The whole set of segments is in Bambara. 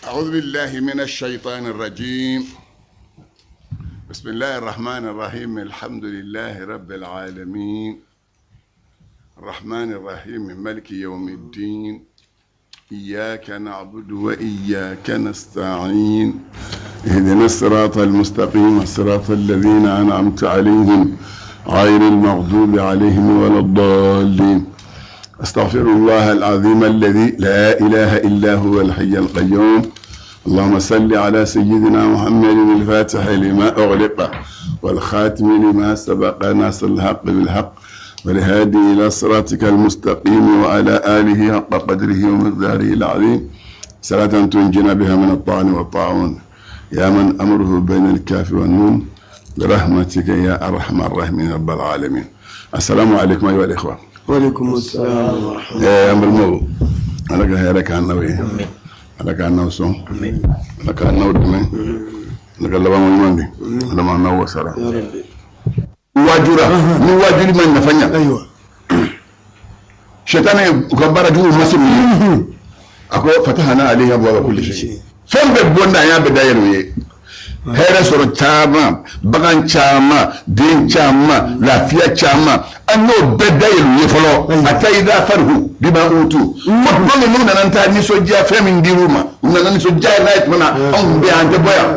أعوذ بالله من الشيطان الرجيم. بسم الله الرحمن الرحيم. الحمد لله رب العالمين الرحمن الرحيم مالك يوم الدين. إياك نعبد وإياك نستعين. اهدنا الصراط المستقيم صراط الذين أنعمت عليهم غير المغضوب عليهم ولا الضالين. أستغفر الله العظيم الذي لا إله إلا هو الحي القيوم. اللهم صل على سيدنا محمد الفاتح لما أغلق والخاتم لما سبق ناصر الحق بالحق والهادي إلى صراطك المستقيم وعلى آله حق قدره ومقداره العظيم. صلاة تنجينا بها من الطعن والطاعون يا من أمره بين الكاف والنون برحمتك يا أرحم الراحمين رب العالمين. السلام عليكم أيها الإخوة. وعليكم السلام ورحمة الله. يا أمر المو أنا كهيرك عن نوي أنا كان نوسون أنا كان نود من أنا كان لبام الماندي أنا ما نوى سلام واجورا من واجوري من نفنيا. أيوة شيطان كبار جو مسلم أكو فتحنا عليه أبواب كل شيء فم ببونا يا بداية hɛrɛ sɔrɔ caman bagan caman den caman lafiya caman an y'o bɛɛ dayɛlɛ u ye fɔlɔ a ta i da farihu bima utu fo don ninnu nana taa nisɔndiya fɛn min dir'u ma u nana nisɔndiya n'a ye tuma na anw kun bɛ yan an tɛ bɔ yan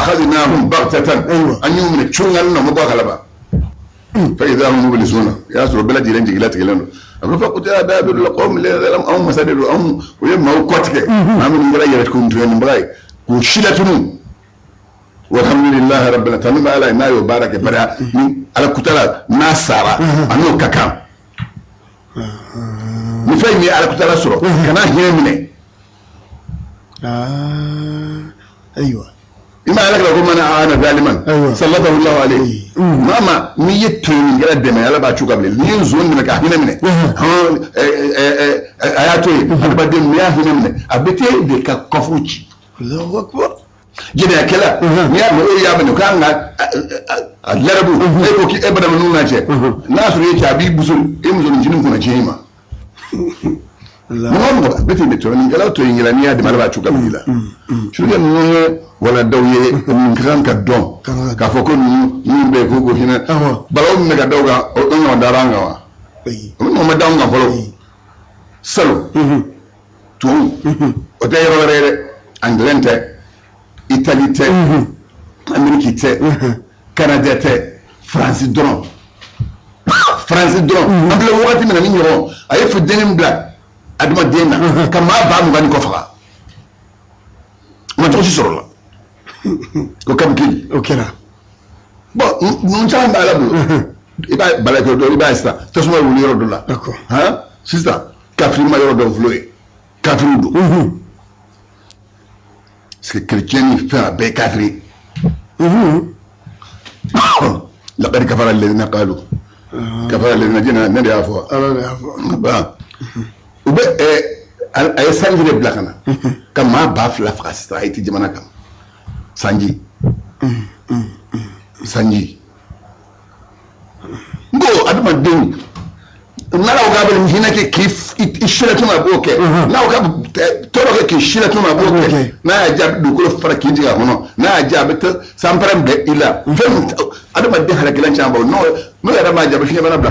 akhadnahum baghtatan an y'u minɛ cungan na ma bɔ a kalama fa idha hum mublisuna i y'a sɔrɔ bɛɛ lajɛlen jigila tigɛlen don a ko fa qutila daabirul qawmi alladhina anw masa de don anw u ye maaw kɔtigɛ maa minnu kɛra yɛrɛtuguntigɛnibaga ye k'u si latunu. Walhamdulillah rabbil alamin ma ala na yo baraka bara ni ala kutala na sara anu kaka ni fay ni ala kutala soro kana hemine أيوة ima ala ko mana ana zaliman sallallahu alaihi alayhi mama ni yetuni gara deme ala ba chuka bele ni zon ni ka hemine ayato ba de mi ya hemine abete de ka kofuchi. Allahu akbar. Jina kela ni ya mo ya bane kan ga larabu e ko ki e bada mun na ce nasu yake abi busul e mu zon jinin kuna jima Allah mo bete de to ni gala to yin ni ya de marba chuka bila shuga ni wala dawye mun kan ka don ka foko ni be ko go hina balaw mi ga dawga o don daranga wa mun mo dawga folo salo to o tay ro rere anglente Italie tɛ Amérique tɛ Canada tɛ France dɔrɔn an filɛ wagati min na ni ɲɔgɔn a ye fudenni bila adamaden na ka maa ba mugan ni kɔ faga ma tɔgɔ si sɔrɔ la o ka kili o kɛra bon nun caman b'a la bolo i b'a bala kɛ dɔ i b'a sisan tasuma wuli yɔrɔ dɔ la sisan kafiri ma yɔrɔ dɔ filɛ ye kafiri don. Parce que chrétien fait un bec café. لقد كفر الذين قالوا كفر الذين جينا ندي عفوا با وب اي سانجي دي بلاكنا كما باف لا فراس رايتي جمانا كم سانجي ngo aduma den nala o gabel mhina ke kif ishira tuma boke na o gab toro ke ishira tuma boke na ajab du ko fara ki diga hono na ajab ta sampram be ila fem adama de halakilan chamba no era ma ajab fiye bana bla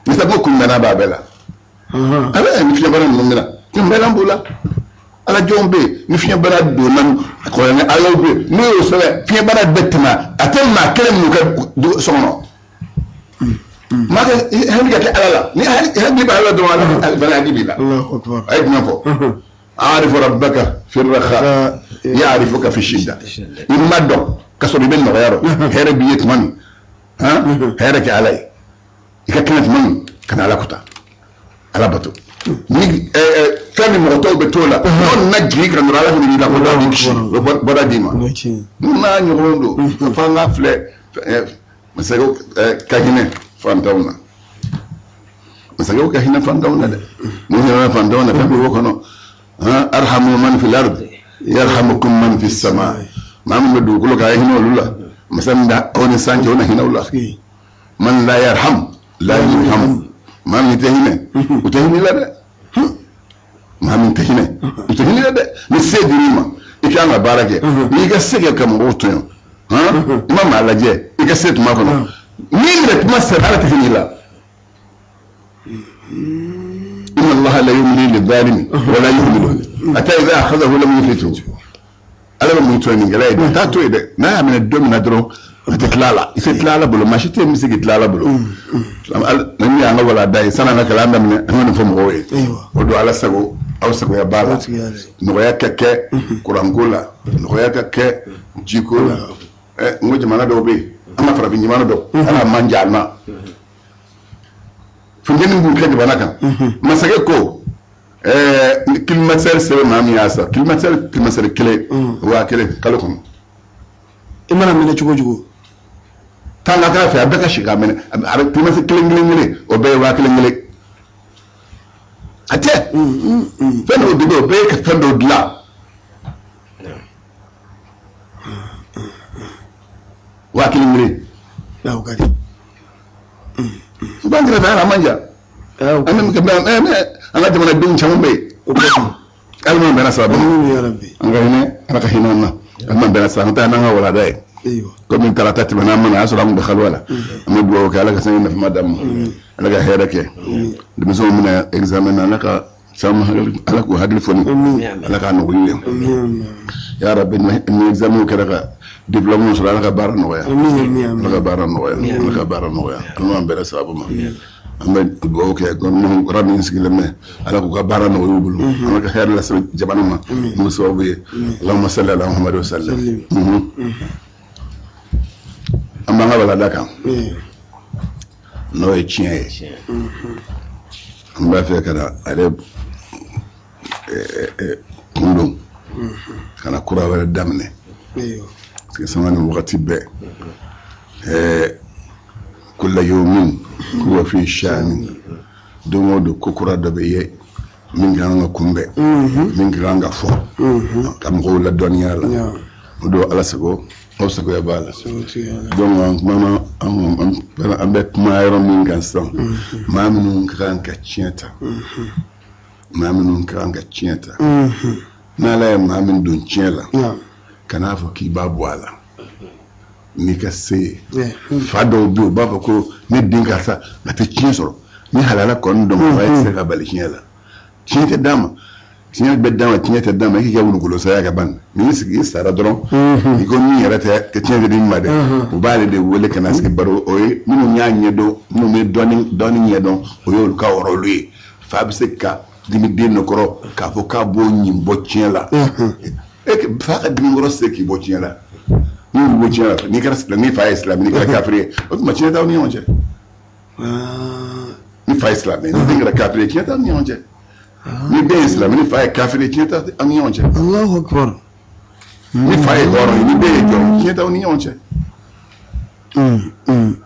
ni sa boku na ba bela ala ni fiye bana no mila timbela mbula ala jombe ni fiye bana do nan ko ne ala be no so fiye bana betma atemma kelem no ka sono ما هم جت على لا هم يبقى على دوام البلاد بلا الله أكبر عيبنا فوق عارف ربك في الرخاء يعرفك في الشدة إما دو كسر بيننا غيره هير بيت من هيرك علي إذا كانت من كان على كتا على بتو نيجي فهم مرتو بتولا نون نجري كنا نراله من يلا بدا ديكش بدا ديما ما نقولو فانا فله مسكو كاهنة فانتونا مسكو كاهنة فانتونا ده مو فانتونا تبي وكانوا أرحموا من في الأرض يرحمكم من في السماء ما من بدو كله كاهنة ولا مثلا ده أون سانج هنا هنا ولا من لا يرحم لا يرحم ما من تهينه وتهينه لا mamin tahine tahine da ni se dirima ikanga barake ni ga sege kam goto yo imam alaje iga se tuma kono ni le tuma se ala tahine la inna allah la yumli lil zalimi wa la yuhmilu ata idha akhadahu lam yuflitu ala mu to ni ngala ida ta to ida na amina domina dro titlala itlala bulu mashite misigi titlala bulu nani anga wala dai sana na kala ndam ne ngone fo mo we odo ala sago aw sago ya bala no ya keke kurangula no ya keke jikola ngoje mana do be ama fara binji mana do ala manja na fungeni ngu kedi banaka masage ko kilmatsel sebe mami asa kilmatsel kele wa kele kalokon imana mene chugo tanga ka fa beka shiga mene ara kilmatsel kele o be wa kele ate fendo digo be ka fendo dla wa kele la ukari bangira da manja anan ka ba ana jamana dun chambe kalma bana sabu ya rabbi ngane ana ka hinonna amma bana sabu ta nan wala dai ايوه كم ترى تتبع نامنا عشرة من دخل ولا أما دوك على كسرنا في مدام على كهيرك لمسوا من إكزامنا لك سام على كوهاد الفوني على كانوا ويلهم يا رب إن إكزامه كذا دبلوم وصل على كبار نويا على كبار نويا على كبار نويا المهم بلا سبب ما أما دوك يا كم رامي نسكيلنا على كبار نويا يقولوا على كهير لسه جبنا ما مسوا بيه اللهم صل على محمد وسلم amma nga bala daka no e chien amba fe kada ale kundum kana kura wala damne parce que sama ni wakati be kullu yawmin huwa fi sha'ni domo do kokura do be ye min nga kumbe min nga fo kam ko la donya la do ala sago o sago ya bala donc mama am bet mayro min gansan mamnu kan ka chienta mamnu kan ka chienta na la mamin don chiela kana fo ki babu ala ni ka se fado do baba ko ni dinga sa na te chiensoro ni halala kon do ma se ka bal chiela chienta dama tiɲɛ bɛ d'a ma tiɲɛ tɛ d'a ma i k'i ka wulukolo saya ka ban ni sigi sara dɔrɔn i ko min yɛrɛ tɛ tiɲɛ tɛ di ma dɛ u b'ale de wele ka na sigi baro o ye minnu y'a ɲɛdɔn minnu bɛ dɔɔni ɲɛdɔn o y'olu ka wɔrɔlu ye fa bɛ se ka dimi den dɔ kɔrɔ k'a fɔ k'a b'o ɲin bɔ tiɲɛ la fa ka dimi kɔrɔ se k'i bɔ tiɲɛ la n'i y'u bɔ tiɲɛ la n'i kɛra silamɛ n'i fa ye silamɛ n'i kɛra kafiri ye o tuma tiɲɛ t'aw ni ɲɔgɔn cɛ ni fa ye silamɛ n'i den kɛra kafiri ye tiɲɛ t'aw ni ɲɔgɔn cɛ ni den islam ni fa ye kafiri tiɲɛ ta an ni ɲɔgɔn cɛ Allahu akbar ni fa ye hɔrɔn ye ni den ye jɔn tiɲɛ ta an ni ɲɔgɔn cɛ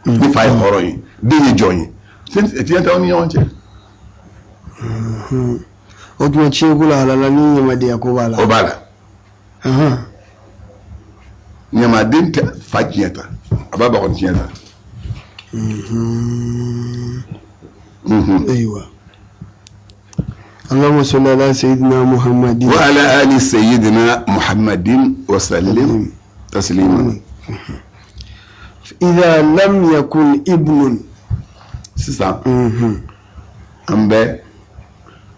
ni fa ye hɔrɔn ye den ye jɔn ye tiɲɛ ta an ni ɲɔgɔn cɛ o tuma tiɲɛ ko la halala ni ɲamadenya ko b'a la o b'a la ɲamaden tɛ fa tiɲɛ ta a b'a bakɔni tiɲɛ ta ayiwa اللهم صل على سيدنا محمد وعلى آل سيدنا محمد وسلم تسليما إذا لم يكن ابن سيسا أمبي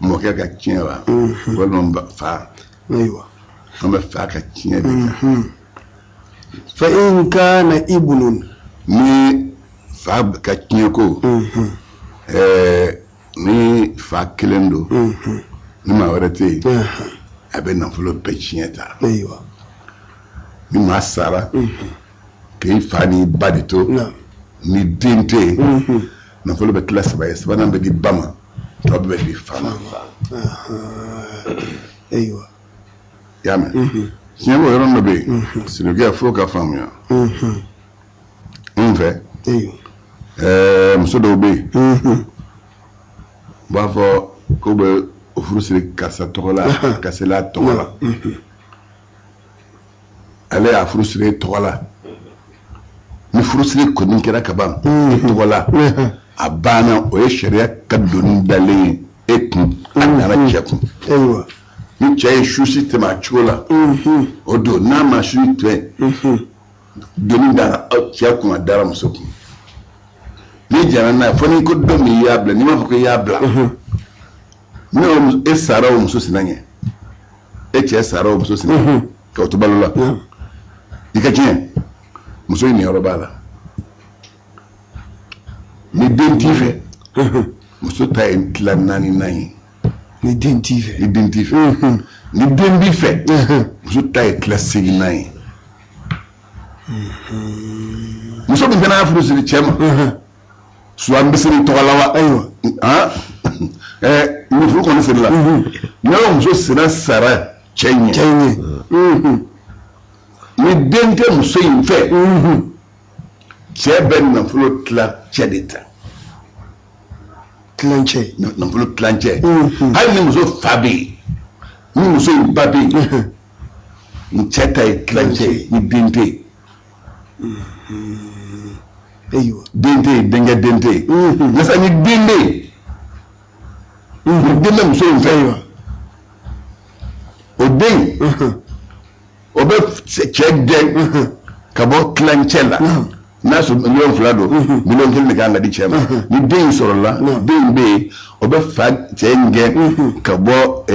موكا كتشينوا ولم فا أيوة أمبي فا كتشينوا فإن كان ابن مي فا كتشينكو ni fa kelen do ni ma wɛrɛ tɛ yen a bɛ nafolo bɛɛ tiɲɛ ta ni maa sara k'i fa ni ba de to ni den tɛ yen nafolo bɛ tila saba ye sabanan bɛ di ba ma tɔ bɛ di fa ma i y'a mɛn tiɲɛ b'o yɔrɔ dɔ bɛ yen sinankunya fo ka faamuya n fɛ muso dɔw bɛ yen b'a fɔ ko bɛ o furusiri karisa tɔgɔ la ka se la tɔgɔ la ale y'a furusiri tɔgɔ la ni furusiri kɔni kɛra ka ban tɔgɔ la a banna o ye sariya ka donni dalen ye ekun anara cheku Ewa. ni che shushi te ma chola odo na ma shu te doni da cheku adara musoku ni jana na foni ko do mi yabla ni ma ko yabla no esara o muso sinanye eche esara o muso sinanye ko to balola dikaje muso ni yorobala ni dentife muso ta entla nani nani Ni dentife. ni dentife ni dendife muso ta entla sigi nani muso bin kana afro siri chema so ambisiri to alawa Aywa. ni furu kono sirla no muso sira sara chenye Chenye. ni dente muso infe cheben na furu tla chedita Clanche. na fulu planche hali ni muso fabi ni muso babi ni cheta planche ni dente Aywa. dente denga dente nasa ni dende ni dende muso infe Aywa. o den o be check den kabo planche la nasu million flado million kelme ka ngadi chema ni den sorola den be obe fa chenge kabo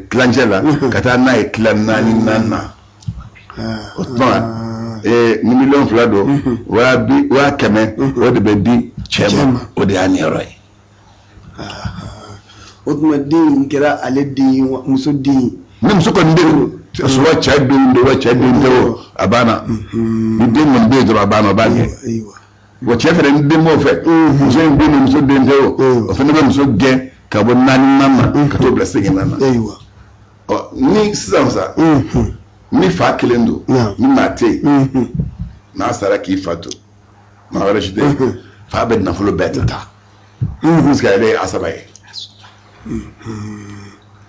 klangela kata na klan nani nana otma ni million flado wa keme o de be di chema o de ani roi Otuma din kira ale din muso din. ni musuko ndelu so wa cha do wa cha do abana ni den mon be do abana bange Aywa. wo chefere ndi mo fe je ndi no so den dewo o fe no so ge ka bo nani mama ka to blessing nana Aywa. o ni sisansa ni fa kelendo ni mate na sara ki fato ma wala shide fa be na fulo beta ska ile asabai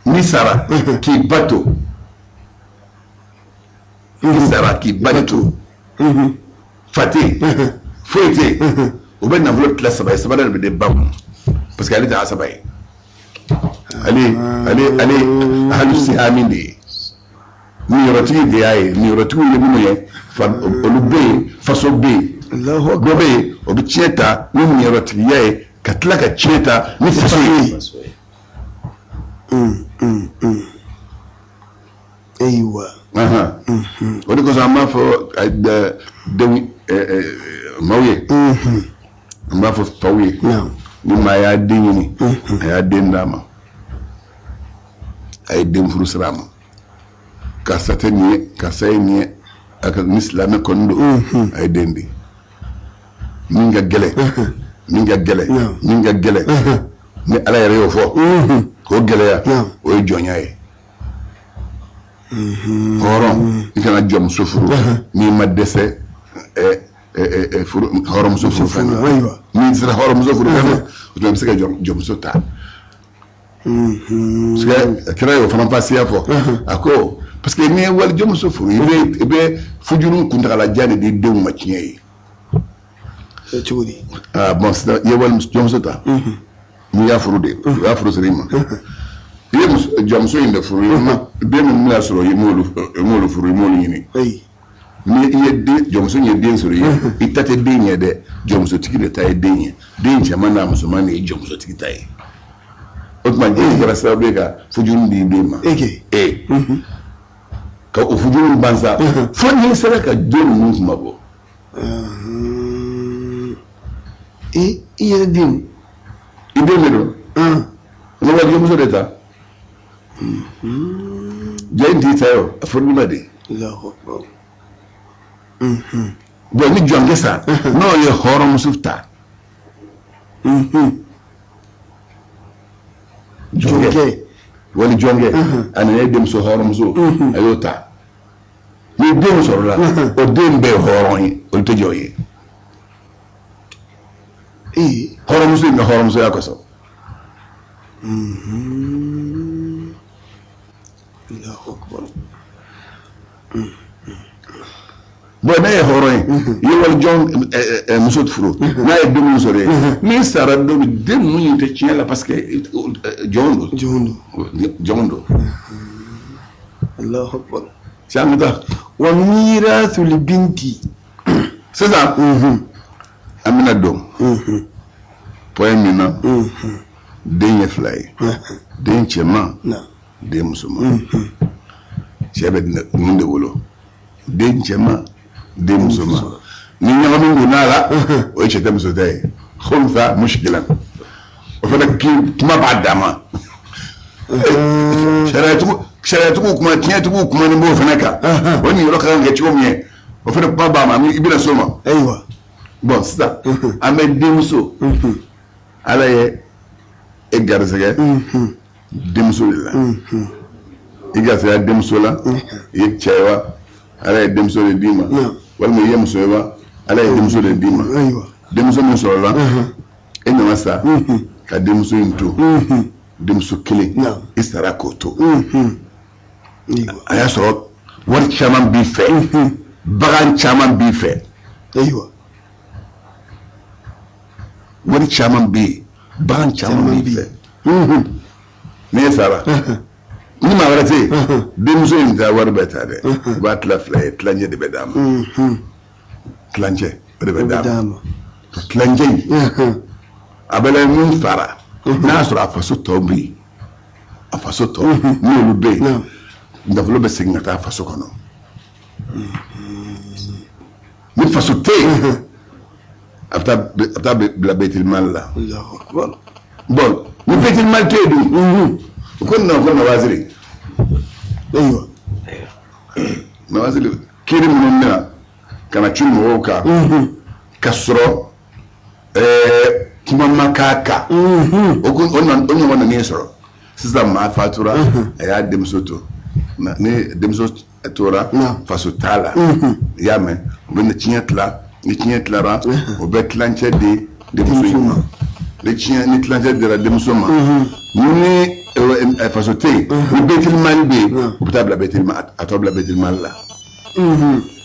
ni sara ki bato ni sara ki bato fati foite o be na fulo classe sabai sabai be de bam parce que elle était asabai allez halu si aminde ni yoroti de ay ni yoroti le mu ye fa olube faso be Allahu akbar. gobe obi cheta ni yoroti ye katla ka cheta ni faso ye Aywa. odi ko sama fo de mawye ma fo tawye ni ma ya dinni ya dendama ay dem furu srama ka satani ka sayni aka mislame kondo ay dendi minga gele ni ala yare yo fo ko gele ya o joñaay horom ikana jom sufuru ni ma dese furu horom sufuru fa ni sira horom sufuru fa o sika jom sota parce que yo fana passer fo ako parce que ni wal jom sufuru ibe fujuru kuntala jani de dew ma ciey Chudi. bon c'est ye wal jom sota ni ya furu de ya furu sirima ye jom so inde furu ma be mo mi asoro ye mo furu mo ni ni ye de jom so ye de soro ye itate de nye de jom so tiki de tay de nye de nche mana musulman e jom so tiki tay otma je gara sabe ga fujun di de ma ka o fujun banza fo ni sala ka jom mu kuma bo Iye din. ide me do no wa jom so de ta jendi tayo afuru ma de Allahu akbar. bo ni jonge sa no ye horo musufta jonge woni jonge ana dem so horo musu ayota ni dem so la o dem be horo yi o to joye horo musu ni horo musu yakoso Allahu akbar. bon n'a ye hɔrɔn ye i ye wali jɔn muso furu n'a ye den sɔrɔ ye min sara don min den ninnu in tɛ tiɲɛ la parce que jɔn don Allahu akbar caman ta wa mirathul binti sisan an bɛna dɔn pɔyɛ min na den ye fila ye den cɛman den musoman cɛ bɛ mun de wolo den cɛman den musoman ni ɲagamin donna la o ye cɛ tɛ muso tɛ ye khumsa mushkilan o fana kuma b'a dan ma sariyatigiw kuma tiɲɛtigiw kuma ni b'o fana kan o ni yɔrɔ ka kan kɛ cogo min ye o fana kuma b'a ma i bɛna so ma ayiwa bon sisan an bɛ denmuso ala ye e garisɛgɛ denmuso de la i garisɛgɛ denmuso la i ye cɛ ye wa ala ye denmuso de d'i ma walima i ye muso ye wa ala ye denmuso de d'i ma denmuso min sɔrɔla e nana sa ka denmuso in to denmuso kelen i sara k'o to a y'a sɔrɔ wari caman b'i fɛ bagan caman b'i fɛ wari caman bɛ yen bagan caman b'i fɛ ne ye sara ni maa wɛrɛ tɛ yen denmuso in ta wari bɛ ta dɛ i b'a tila fila ye tilancɛ de bɛ d'a ma tilancɛ o de bɛ d'a ma tilancɛ in a bɛ la min fara n'a y'a sɔrɔ a faso tɔw bɛ yen a faso tɔw n'olu bɛ yen nafolo bɛ segin ka taa faso kɔnɔ ni faso tɛ yen a bɛ taa bila bɛtiri mali la bon ni bɛtiri mali tɛ yen dun u ko na waziri nawaziri kiri minnu bɛna ka na ci mɔgɔw kan ka sɔrɔ kuma ma k'a kan o ɲɔgɔn na n'e sɔrɔ sisan maa fatura a y'a denmuso to ni denmuso tora faso t'a la i y'a mɛn u bɛ tiɲɛ tila ni tiɲɛ tilara o bɛ tilancɛ di denmuso in ma ni tilancɛ dira denmuso ma ni faso tɛ yen ni bɛtiri mali bɛ yen u bɛ taa bila bɛtiri mali a tɔ bila bɛtiri mali la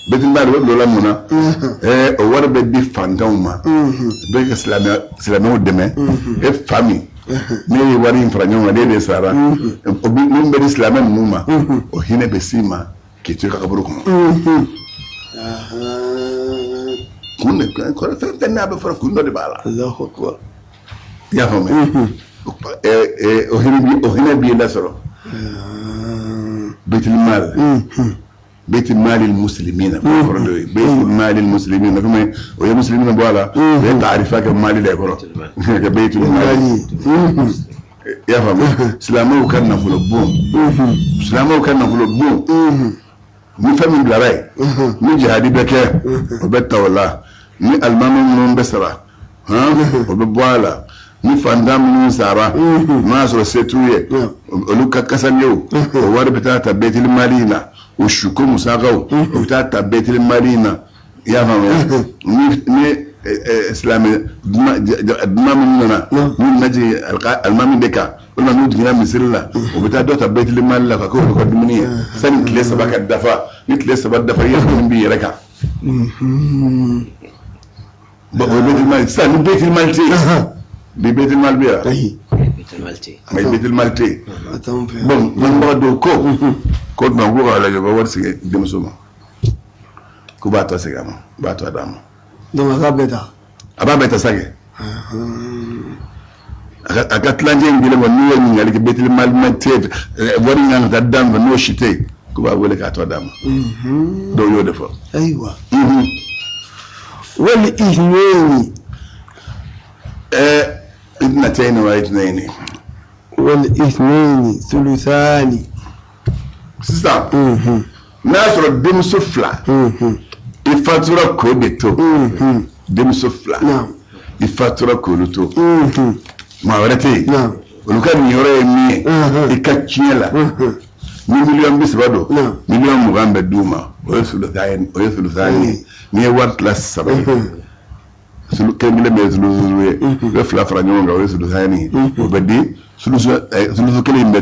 bɛtiri mali o bila mun na o wari bɛ di fantanw ma bɛ ka silamɛw dɛmɛ e fa min ne ye wari in fara ɲɔgɔn kan ne de sara min bɛ di silamɛ ninnu ma o hinɛ bɛ s'i ma k'i to i ka kaburu kɔnɔ kun de fɛn fɛn n'a bɛ fara kun dɔ de b'a la i y'a faamuya o hinɛ b'i lasɔrɔ bɛti mali muslimina kɔrɔ dɔ ye bɛti mali muslimina komi o ye muslimina bɔ a la o ye taarifa kɛ mali la kɔrɔ ka bɛti mali i y'a faamuya silamɛw ka nafolo bon ni fɛn min bilara ye ni jihadi bɛ kɛ o bɛ ta o la ni alimami minnu bɛ sara o bɛ bɔ a la ni fantan minnu sara n'a y'a sɔrɔ se t'u ye olu ka kasanyew o wari bɛ taa ta bɛtili mali in na o suko musakaw o bɛ taa ta bɛtili mali in na i y'a faamuya ni silamɛ duman minnu nana n'u lajɛ alimami de kan walima n'u jiginna misiri la o bɛ taa dɔ ta bɛtili mali la ka k'olu ka dumuni ye sani tile saba ka dafa ni tile saba dafa i yɛrɛ b'i yɛrɛ kan bon o ye bɛtili mali sisan ni bɛtili mali tɛ yen bi bɛtili mali bɛ yan bɛtili mali tɛ yen bon dɔnnibaga dɔw ko tuma ko k'a lajɛ u ka wari sigi denmuso ma k'u b'a tɔ segin a ma u b'a tɔ d'a ma donc a ka bɛɛ ta a b'a bɛɛ ta sa kɛ a ka tilancɛ in kelen kɔni n'u ye ɲininkali kɛ bɛtili mali ma tɛ wari in kan ka taa d'a ma n'o si tɛ yen k'u b'a wele k'a tɔ d'a ma dɔw y'o de fɔ ayiwa wali ihɲɛni اثنتين واثنين والاثنين ثلثان sisan n'a y'a sɔrɔ denmuso fila i fatura k'o de to denmuso fila i fatura k'olu to maa wɛrɛ tɛ yen olu ka ninyɔrɔ ye min ye i ka tiɲɛ la ni miliyɔn 30 don miliyɔn 20 bɛ d'u ma o ye sulusan ye n'i ye wari tila 3 kelen bɛ ye sulusu ye u bɛ 2 fara ɲɔgɔn kan o ye sulusan ye o bɛ di sulusu kelen in bɛ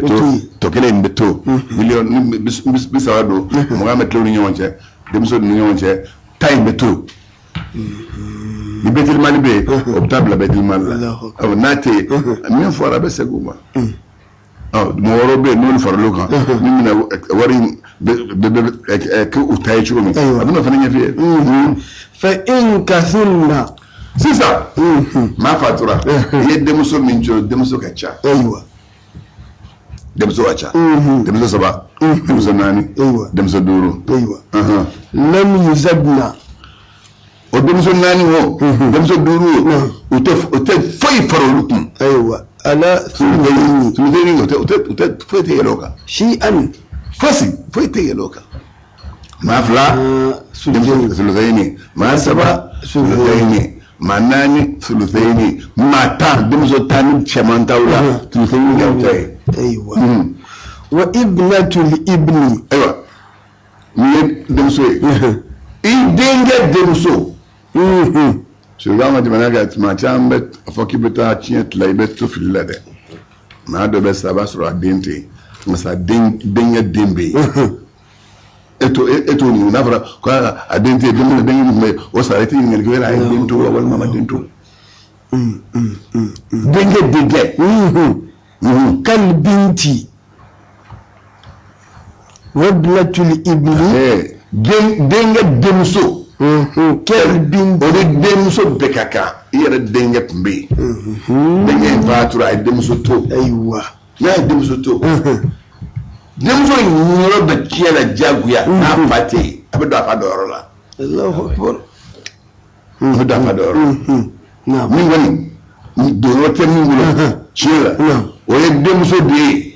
to kelen in bɛ to miliyɔn 30 don 20 bɛ tila u ni ɲɔgɔn cɛ denmuso ni ɲɔgɔn cɛ tay beto ni betel mal be optable betel mal aw nate min fora be seguma mo woro be non farlo kan ni mina wari ke utay ci mi abuna fa nga fi fa in kathunna sisa ma fatura yedde muso min jo de muso kacha aywa demso acha demso saba demso nani demso duru aywa lam yuzadna o demso nani wo demso duru o te foi farolukum aywa ala thulthayni o te foi te yeloka shay'an fasi foi te yeloka ma fla thulthayni ma saba thulthayni ma nani thulthayni ma ta demso tani chamantawla thulthayni gawtay ايوه وابنه الابن ايوه مين دمسو ايه دينجا دمسو شو ما جمعنا قالت ما تعمل فوكي بتاع تشيت لايبت في اللده ما ده بس اباس رو دينتي مسا دينجا ديمبي eto ni nafra ko adente dum dengin o sarati ngel gela ay dinto wal mama dinto denge كالبنتي وابنة الابن دينغ دمسو كالبنتي ودي دمسو بكاكا يرى دينغ بي دينغ فاتورا دمسو تو ايوه يا دمسو تو دمسو يورو بكيلا جاغويا نافاتي ابدا فادورو لا الله اكبر ابدا فادورو نعم من غني دورو تمنغلو chira oye demso de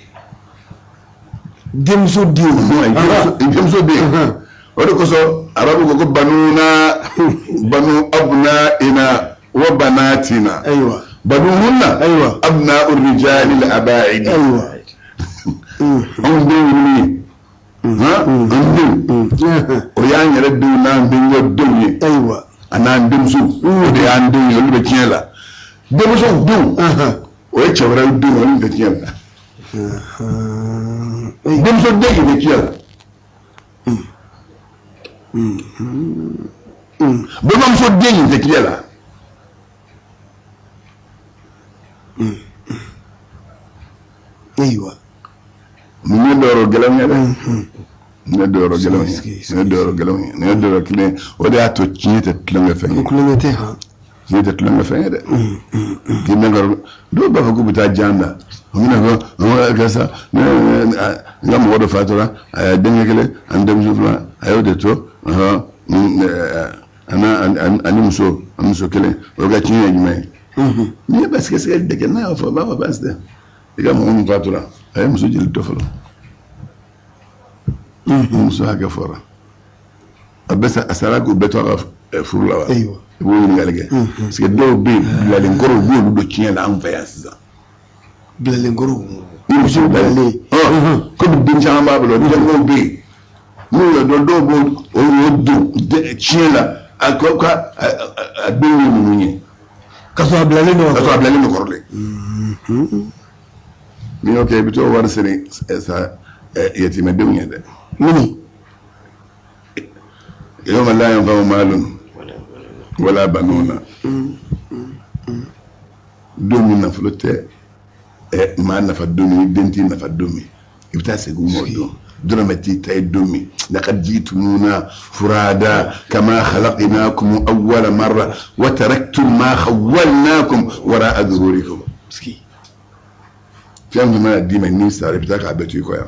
wadi ko so arabu ko banu abna ina wa banatina ايوه banu hunna ايوه abna الرجال الاباعد ايوه عندي o ya nyere du na ndingo dumi ايوه ana ndimsu de andu yolu be kiela demso du oye chawra du woni de kiela demso de de kiela bamam so de kiela ايوه من دورو جلام يا ندورو جلام ندورو جلام ندورو كله وده أتو كنيت تلمع فين كلنا تها كنيت تلمع فين ده كنا نقول دو بفكو بتاع جانا هنا هو كذا نعم وده فاتورة الدنيا كله عندهم شوفنا أيوة ده تو أنا مسو كله وقت كنيه يا جماعة مية بس كسر ده كنا فبابا بس ده إذا ما هم فاتورة أي مسجل الطفل مسوها كفارة بس أسرق وبتوقع فرلا أيوة يقول لي قال سكدو بي بلا لينكرو بيقول دو كيان لعم فياسا بلا لينكرو يمشي بالي كل بنت عم بابلو لينكرو بي مو دو بو ودو كيان لا أكوكا أدوني مني كسر بلا لينكرو لي ni okay bito war sene sa yatima dunya da mini yawma la yanfa'u malun wala banuna domi na flotte ma na fa domi denti na fa domi ibta se gumodo dramati tay domi laqad jitumuna furada kama khalaqnakum awwala marra wa taraktum ma khawwalnakum wara'a dhuhurikum ski fiam ma di ma ni sare bitaka abetu ko ya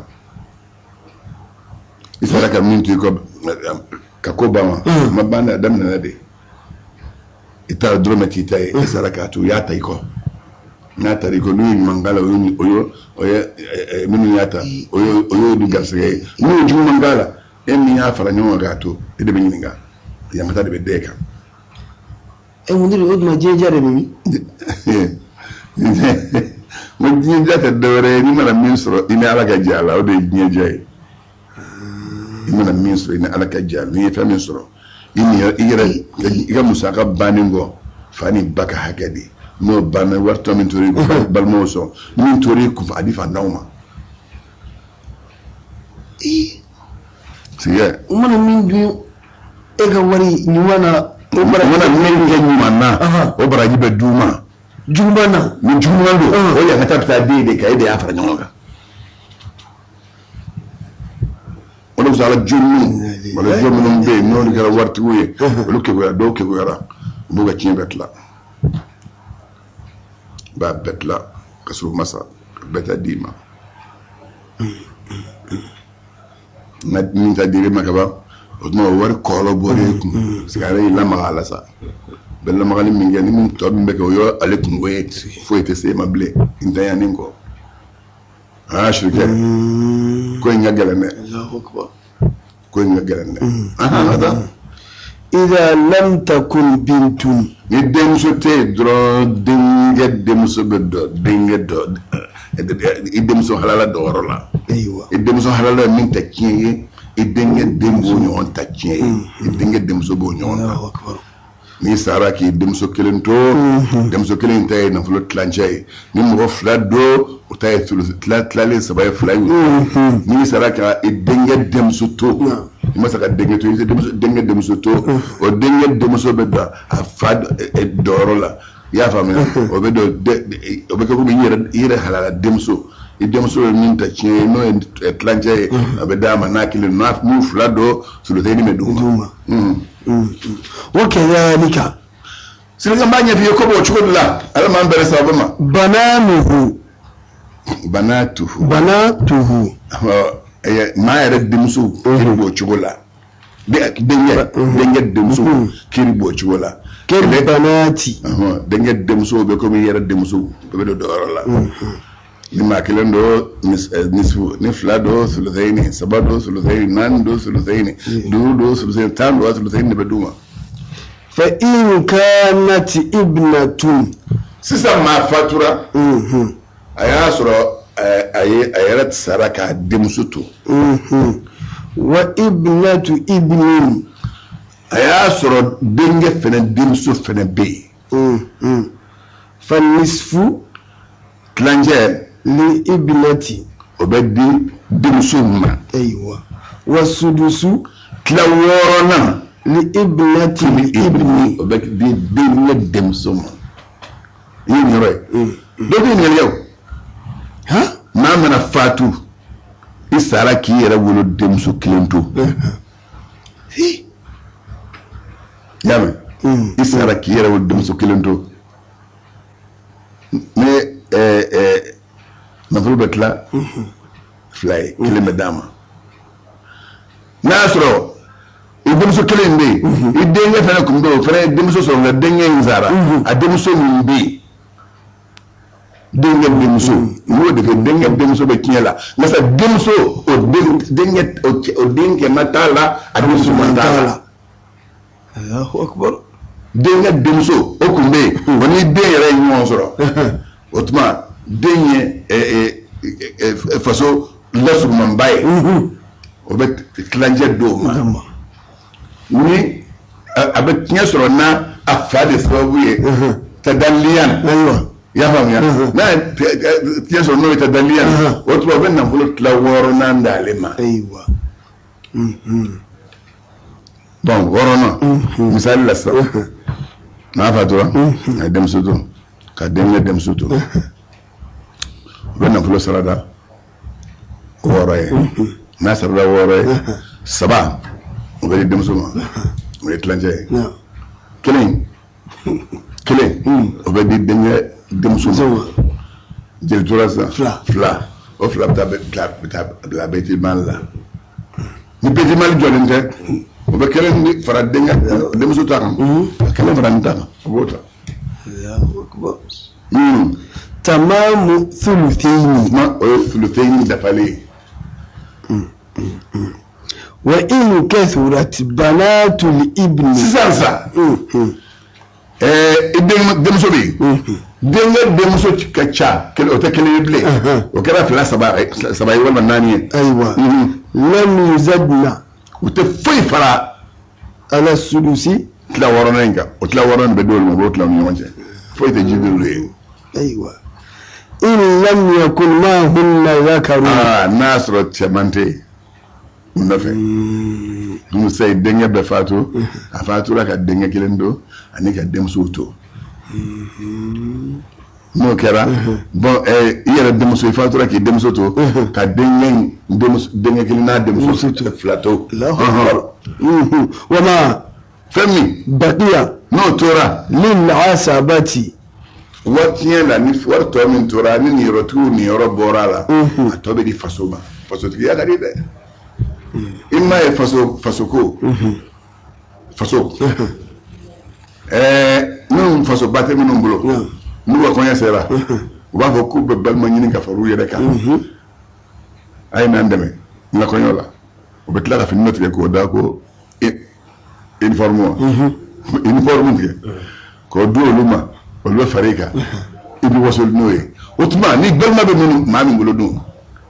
isara ka mintu ko ka ko ba ma bana adam na de ita dromati tay isara ka tu ya tay ko na tari ko ni mangala oyo minu yata oyo du gasre ni ju mangala en ya fara nyo gato de be nyinga ya mata de be deka wondiri od ma jejare mi mo jinja ta dore ni mala minsro ina ala ka jala o de jinja ni mala minsro ina ala ka jala ni fa minsro ini ira musaka baningo fani baka hakadi no bana warto min tori balmoso min tori ku fadi fa nawma siya umana min du ega wari nyumana wana min ke nyumana o baraji be duma jumana ni jumando o ya ngata ta de kai da ya fara nyonga wala sala jumni wala jumnum be non gara warti wuye lu ke go do ke go yara buga cin betla ba betla kasu masa beta dima na min ta dire makaba o war kolo bore ku sigare la magala sa bella magali min yani min to be ko yo alaikum we foi te se mable inda yani ko shirke ko ngagala ne Allahu akbar ko ngagala ne hada idha lam takun bintun ni dem so te dro dinge dem so beddo dinge do idem so halala do rola aywa idem so halala min ta kiye idenge dem bo nyon ta kiye idenge dem so bo nyon Allahu akbar ni sara ki dem so kelento dem so kelento na flo tlanjay ni mo flado o tay tulu tlalale sabay flayu ni sara ka idenge dem so to ni masaka denge to idenge dem so to o denge dem so bedda afad e dorola ya fami o be do o be ko mi yere halala dem so idem so min ta chie no tlanjay be dama nakile naf mu flado sulu tayni meduma wakadhalika sirga mbanya fiye ko bo chukudla alama mbere sabama banatuhu ma yara dimsu kirbo chukula denge dimsu kirbo chukula kirbo banati denge dimsu be ko mi yara dimsu be do dorola ni makilendo nisfu ni flado suluzaini sabado suluzaini nando suluzaini dudo suluzaini tando suluzaini beduma fa in kanat ibnatun sisa ma fatura aya soro ayrat saraka demsuto wa ibnatu ibnin aya soro denge fene demsu fene be fa nisfu klanje li ibnati obedi demsuma aywa wasudusu klaworona li ibnati ibni obedi denge demsuma yini roy dobi ni yow ha ma mana fatu isara ki yera wolo demsu klento yame isara ki yera wolo demsu klento mais nafulu betla fly kilime dama nasro idemso kilimbe idenge fana kumdo fana demso so nga denge nzara ademso mumbe denge demso no de denge demso be kiela ngasa demso o denge matala ademso matala Allahu akbar denge demso o kumbe woni de yere nyon soro otuma denye faso lasu mambaye o be klanje do ma ni abe tinya soro na afade sababu ye tadalliyan aywa ya fam ya na tinya soro no tadalliyan o to be na fulo tlaworo na ndalema aywa bon worono misali la sa na fatura dem sudo ka dem sudo ben fulo sarada woroye na sarada woroye saba o be dem suma o etlanje kelen o be denye dem suma jel turasa fla o fla ta beti malla ni beti mal jolente o be kelen ni fara denga dem su takam kelen fara ntaka bota Allahu akbar tamamu thuluthaini ma o thuluthaini dafale wa in kathurat banatul ibni sisansa demso bi denga demso kacha kele o te kele ble o kera fla saba wala nani aywa lam yuzadna o te foi fara ala sulusi tla waronenga o tla waron be dol mo bo tla no wanje foi te jibiru aywa in lam yakun ma hunna zakaru nasro chamante nafe dum say denga be fatu a fatu la ka denga kilendo ani ka demso to no kera bon yere demso fatu la ki demso to ka denga kilina demso to flato wama fami baqiya no tora lil asabati watien la ni for to min tora ni rotu ni ro borala atobe di fasoba faso tiya gari de imma e faso ko faso non faso batte mi non bolo nu wa konya sera wa fo ku be balma nyini ka faru yede ka ay nan deme na konyola o betla ka fin notre ko da ko informo ko do luma o lo farika ibi wasol noye otuma ni balma be mun ma mi bolo do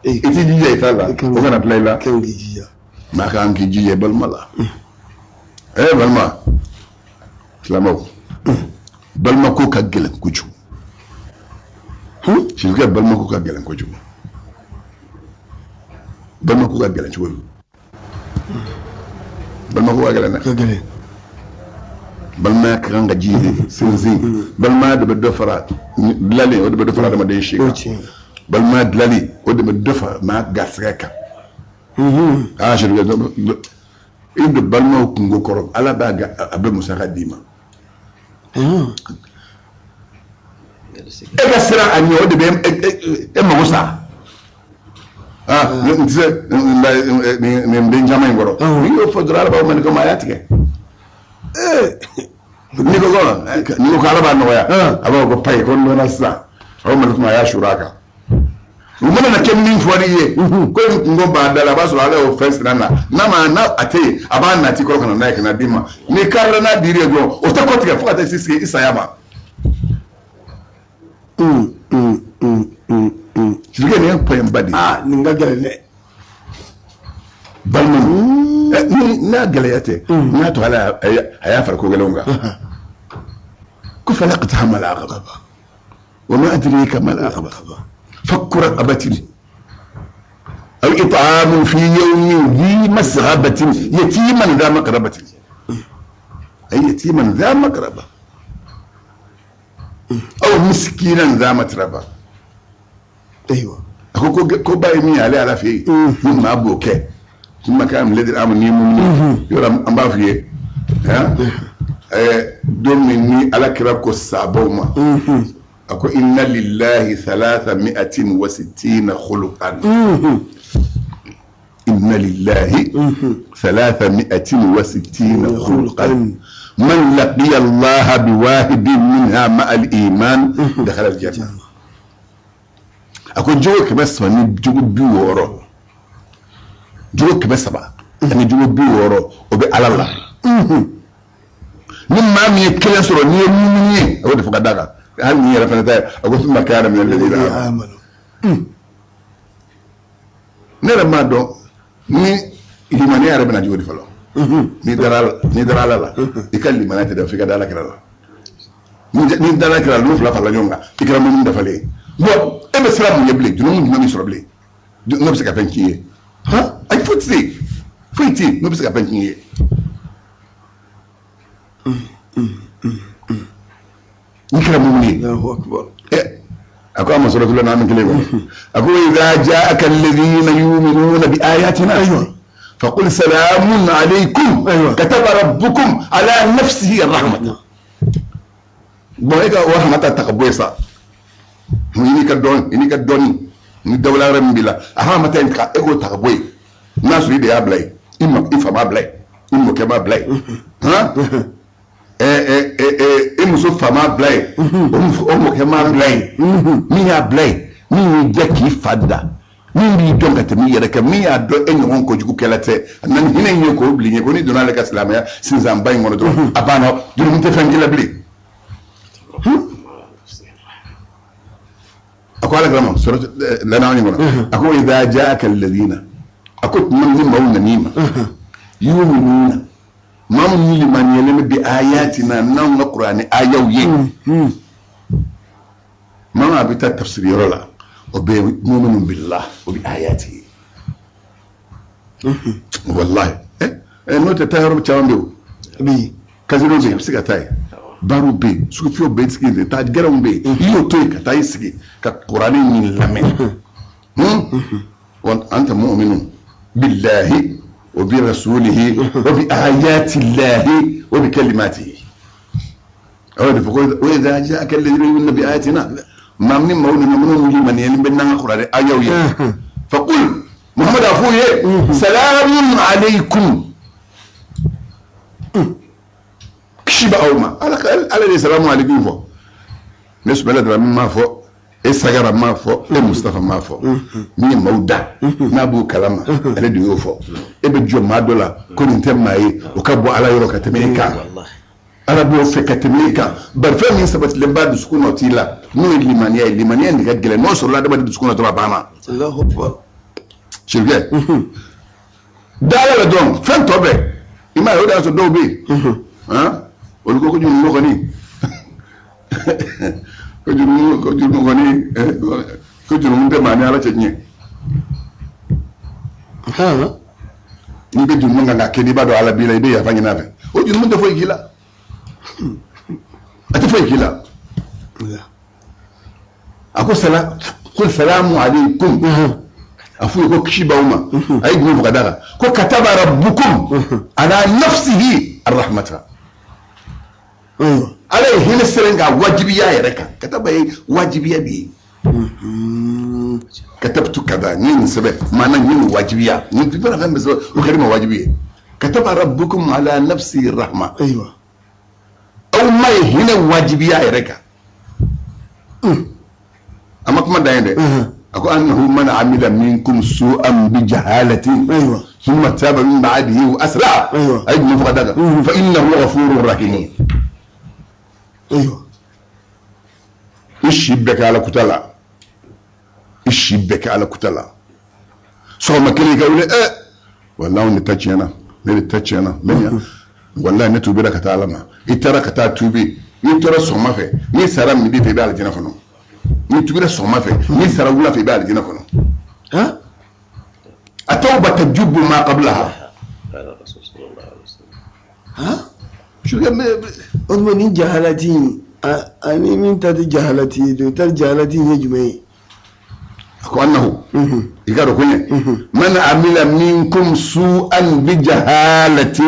iti jiye kala o kana playla kan gijiya ma kan ki jiye balma la balma slamo balma ko ka gelen kuju shi ga balma ko ka gelen kuju balma ko ka gelen kuju balma ko ka gelen balma kan ga jiye sinzi balma da do fara lale o da do fara da madan shi balma lale o da do fara ma gasreka shi ga inda balma kungo koro ala ba ga abe musaka dima ga sira ani o de be magusa nse ne benjamin goro ni o fodra ala ba man ko mayatike ni ko ni ko ala ba no ya aba ko pay ko no na sa o man ko ya shuraka umana na kemmin foriye ko ngo ba dala ba so ala o first nana na ma na ate aba na ti ko kana na kana dima ni karla na dire go o ta ko tiga fuka ta sisi isayama Sike ne poem badi ninga gele balma ni na gele yate na to ala aya farko galonga ku falaqta mal aqaba wa ma adrika mal aqaba فك رقبة أو إطعام في يوم ذي مسغبة يتيما ذا مقربة أي يتيما ذا مقربة أو مسكينا ذا متربة أيوة أكو كوباي مي على في ثم أبوك ثم كان الذي الأمر نيمون يرى أمبا فيه ها دومني على كرابكو السابوما أقول إن لله 360 خلقا إن لله 360 خلقا من لقي الله بواحد منها مع الإيمان دخل الجنة أقول جوك بس من جوك بيورو جوك بس بقى يعني جوك بيورو وبي على الله مما ميكلا سورو نيمي أقول فقط داغا هل هي رفنتها أقول ثم كان من الذين آمنوا نرى ما دو ni limani ya rabina jodi falo ni darala la ikal limani ta da fika dala kirala ni dala kirala no fala fala nyonga ikram mun da fale bo e be sira mun yeble dum mun mami sura ble no bisa ka penkiye ha ay futi no bisa ka penkiye ikram mun ni Allahu akbar أكو أما سورة الله نعم كلمة أكو إذا جاءك الذين يؤمنون بآياتنا أيوة فقل سلام عليكم أيوة كتب ربكم على نفسه الرحمة بويكا ورحمة تقبويسا إنك الدوني ni dawla rambila aha mata inka ego taqboy nasu ide ya blay imma ifa ma blay immo ke ma blay ha imuso fama blay omo ke ma blay mi ya blay mi jeki fadda mi bi donka te mi yere ka mi ya do enyon ko jugu kelate nan hinen ye ko blinye ko ni donale ka islamia sinzam bay ngono do abano dum te fengila bli أقول لك لما سورة لا نعني مرة أقول إذا جاءك الذين أقول من مولنا نيمة يؤمنون ما من لمن يلم بآياتنا نوم القرآن آية وين ما أبيت التفسير يرولا وبمؤمن بالله وبآياته wallahi no te tayaro chambe bi casino be siga tay baru be su fi obe sigi ta garam be yo to ka tay sigi ka qur'ani min lamen wa anta mu'minun billahi wa bi rasulihi wa bi ayati llahi wa bi kalimatihi awadi fako wa idha ja'aka alladhina yu'minuna bi ayatina ma min mawlin min liman yalim binna qur'ani ayawiya faqul محمد أخوي سلام عليكم كشيبا أوما على السلام عليكم فو نسبة لدرا ما فو إسحاق ما فو مصطفى ما فو مين مودا نابو كلام على ديو فو إبجو ما دولا كون انتم معي وكبو على يورو كتميكا على بو في كتميكا برفع من سبت لمباد سكون وتيلا نو الليمانيا اللي قد قال نو سرلا دبا سكون ترى بانا الله أكبر شركة دالا لدون فين توبة إما يهود أسود دوبي ها ولكو كجون مغني كجون مغني كجون مغني على تجني ها نيجي جون مغني كذي بعد على بيلا يبي يفعل نافع وجون مغني فوق كلا أتفوق كلا أقول سلام قل سلام عليكم afu ko kishiba uma ay gum fukadaga ko kataba rabbukum ala nafsihi arrahmata alayhi nisrenga wajibiya yareka kataba wajibiya bi katabtu kada nin sabe mana nin wajibiya nin fibara kan beso o kalima wajibiya kataba rabbukum ala nafsihi arrahma ايوه aw may hina wajibiya yareka amma kuma da yande أكو أنه من عمل منكم سوءا بجهالة أيوة ثم تاب من بعده وأسرع أيوة أي مفردك فإنه غفور رحيم أيوة إيش يبك على كتلا إيش يبك على كتلا سو ما كلي يقول والله نتجينا من والله نتوبي لك تعلم إترى كتاتوبي يترى سو ما في يسرم بدي في بالك نفنو ni tubira soma fe ni sarawula fe baal dina kono ha atawba tajubu ma qablaha قال الرسول صلى الله عليه وسلم ها شو كان أضمن جهالتي أني من تد جهالتي دو تد جهالتي يجمعي أكو أنه يقولوا كله من عمل منكم سوءا بجهالة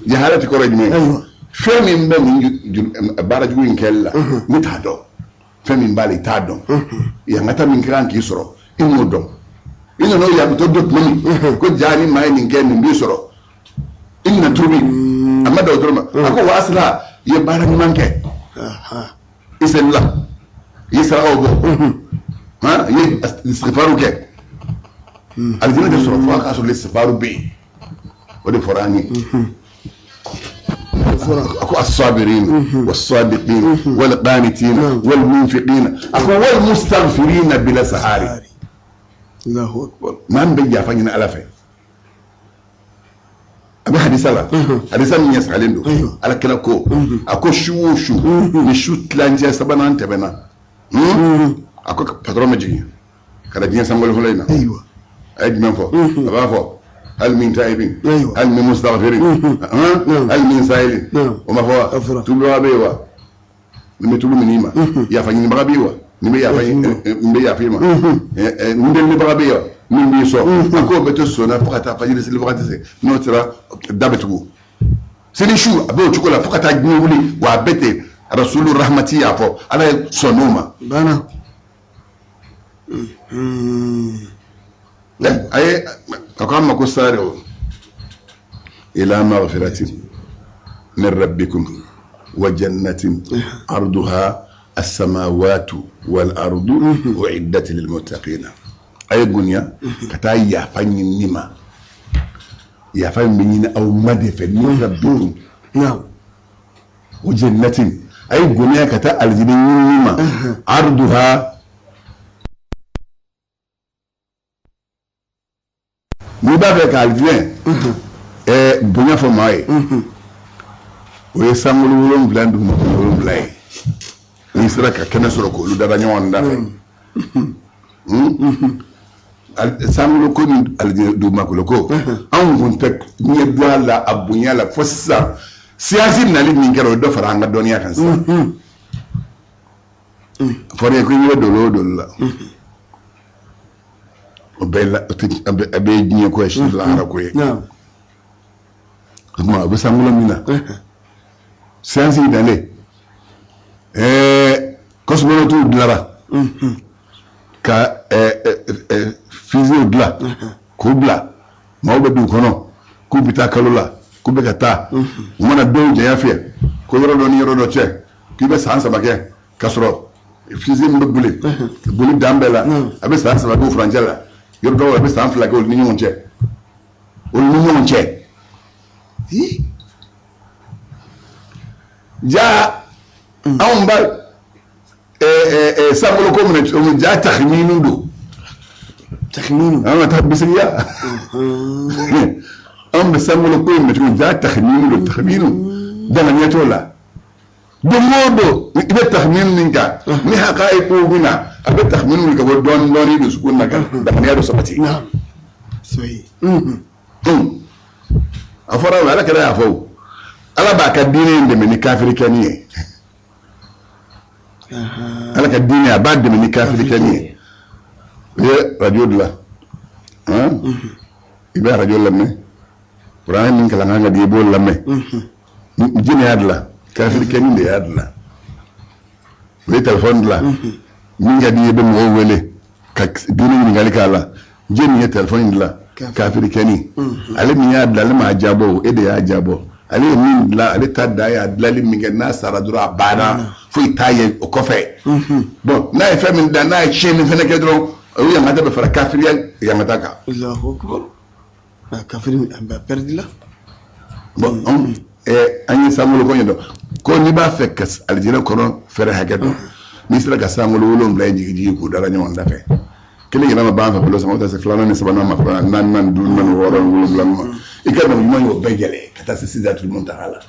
جهالة كورة جمعي أيوة شو من بين بارجوين كلا متهدو فمن بالي تادو يا متى من كلام كيسرو إنه دم إنه نو يا بتودت مني كنت جاني ما ينكين بيسرو إنه توبي أما ده درما أكو واسلا يبارك منك يسلا يسرا أوبو ها يستغفرك الجنة تسرو فاك أسر الاستغفار بي ودي فراني أكو الصابرين والصادقين والقانتين والمنفقين أكو والمستغفرين بلا سهاري الله أكبر ما نبيا فاجنا ألفين أبي حديث الله حديث من يسألين دو على كلا كو أكو شو نشو تلانجا سبنا أنت بنا أكو باترون مجيء كذا جينا سامبل فلينا أيوة أجمع فو أبا فو هل من تائبين أيوة. هل من مستغفرين هل من سائلين وما هو تبلوا بيوا نمي تبلوا من إيما يا فاني نبغى بيوا نمي يا فاني نمي يا فيما نمي نبغى بيوا نمي بيسوا أكو بتوسو نفقة فاجي سلي فقط سي نوترا دابتو سني شو أبو تقول فقط أجنولي وابتة رسول الرحمة يا فو على صنوما بانا أي أقام كساره إلى مغفرة من ربكم وجنة عرضها السماوات والأرض أعدت للمتقين أي بنيا كتاي يفني النما يفني من أو مدفع من ربكم نعم وجنة أي بنيا كتا النما عرضها ni b'a fɛ k'a diɲɛ bonya fɔ maa ye o ye sankolo 7 duguma 7 ye n'i sera ka kɛnɛ sɔrɔ k'olu dada ɲɔgɔn da fɛ samlo ko ni do makolo ko an gun tek ni douala abunya la fossa siasi nali ni ngero do faranga doniya kan sa fore ko ni do la o bella abe ni ko shi la ara ko ma be samlo mina siasi dale kosmono tu dlara ka physio dla ko bla mawbe du kono ku bita kalula ku be kata umana do je yafe ko yoro do ni yoro do che ki be sansa bake kasro physio mbe buli dambela abe sansa ba go franjela yoro do abe sansa la go ni nyonche o ni nyonche ja awon ba samolo ko mun ja takhminu do takhminu ama tabisiya am samolo ko mun ja takhminu do takhminu dana nyatola do modo ibe takhminu ninka ni haqaiqu bina abe takhminu ka don doni do sukun naka dana nyado sabati na soyi afara wala kada ya fo ala ba ka dine de men kafiri kaniye ala ka dine ba de men kafiri kaniye ye radio de la ibe radio la me qur'an min kala nga di bol la me jine adla kafiri kaniye de adla le telephone la min ga di be mo wele ka dine ni ngali kala jine telephone la kafiri kaniye ale mi adla le ma jabo e de ya jabo ale min la ale ta da ya adlali mi ga na sara dura bana fo itaye o kofe bon na e fami da na e cheni fene ke dro o ya ngata be fara kafiri ya ngata ka Allahu akbar na kafiri ba perdi la bon anyi samulo ko nyendo ko ni ba fekkas aljina kono fere hagedo misra ga samulo wolom lay jigi ko dara nyon da fe kele gina ma ban fa bolo sama ta se flana ni sabana ma flana nan dun nan woro wolom lam ikana mo yo begele kata se sidatul muntahala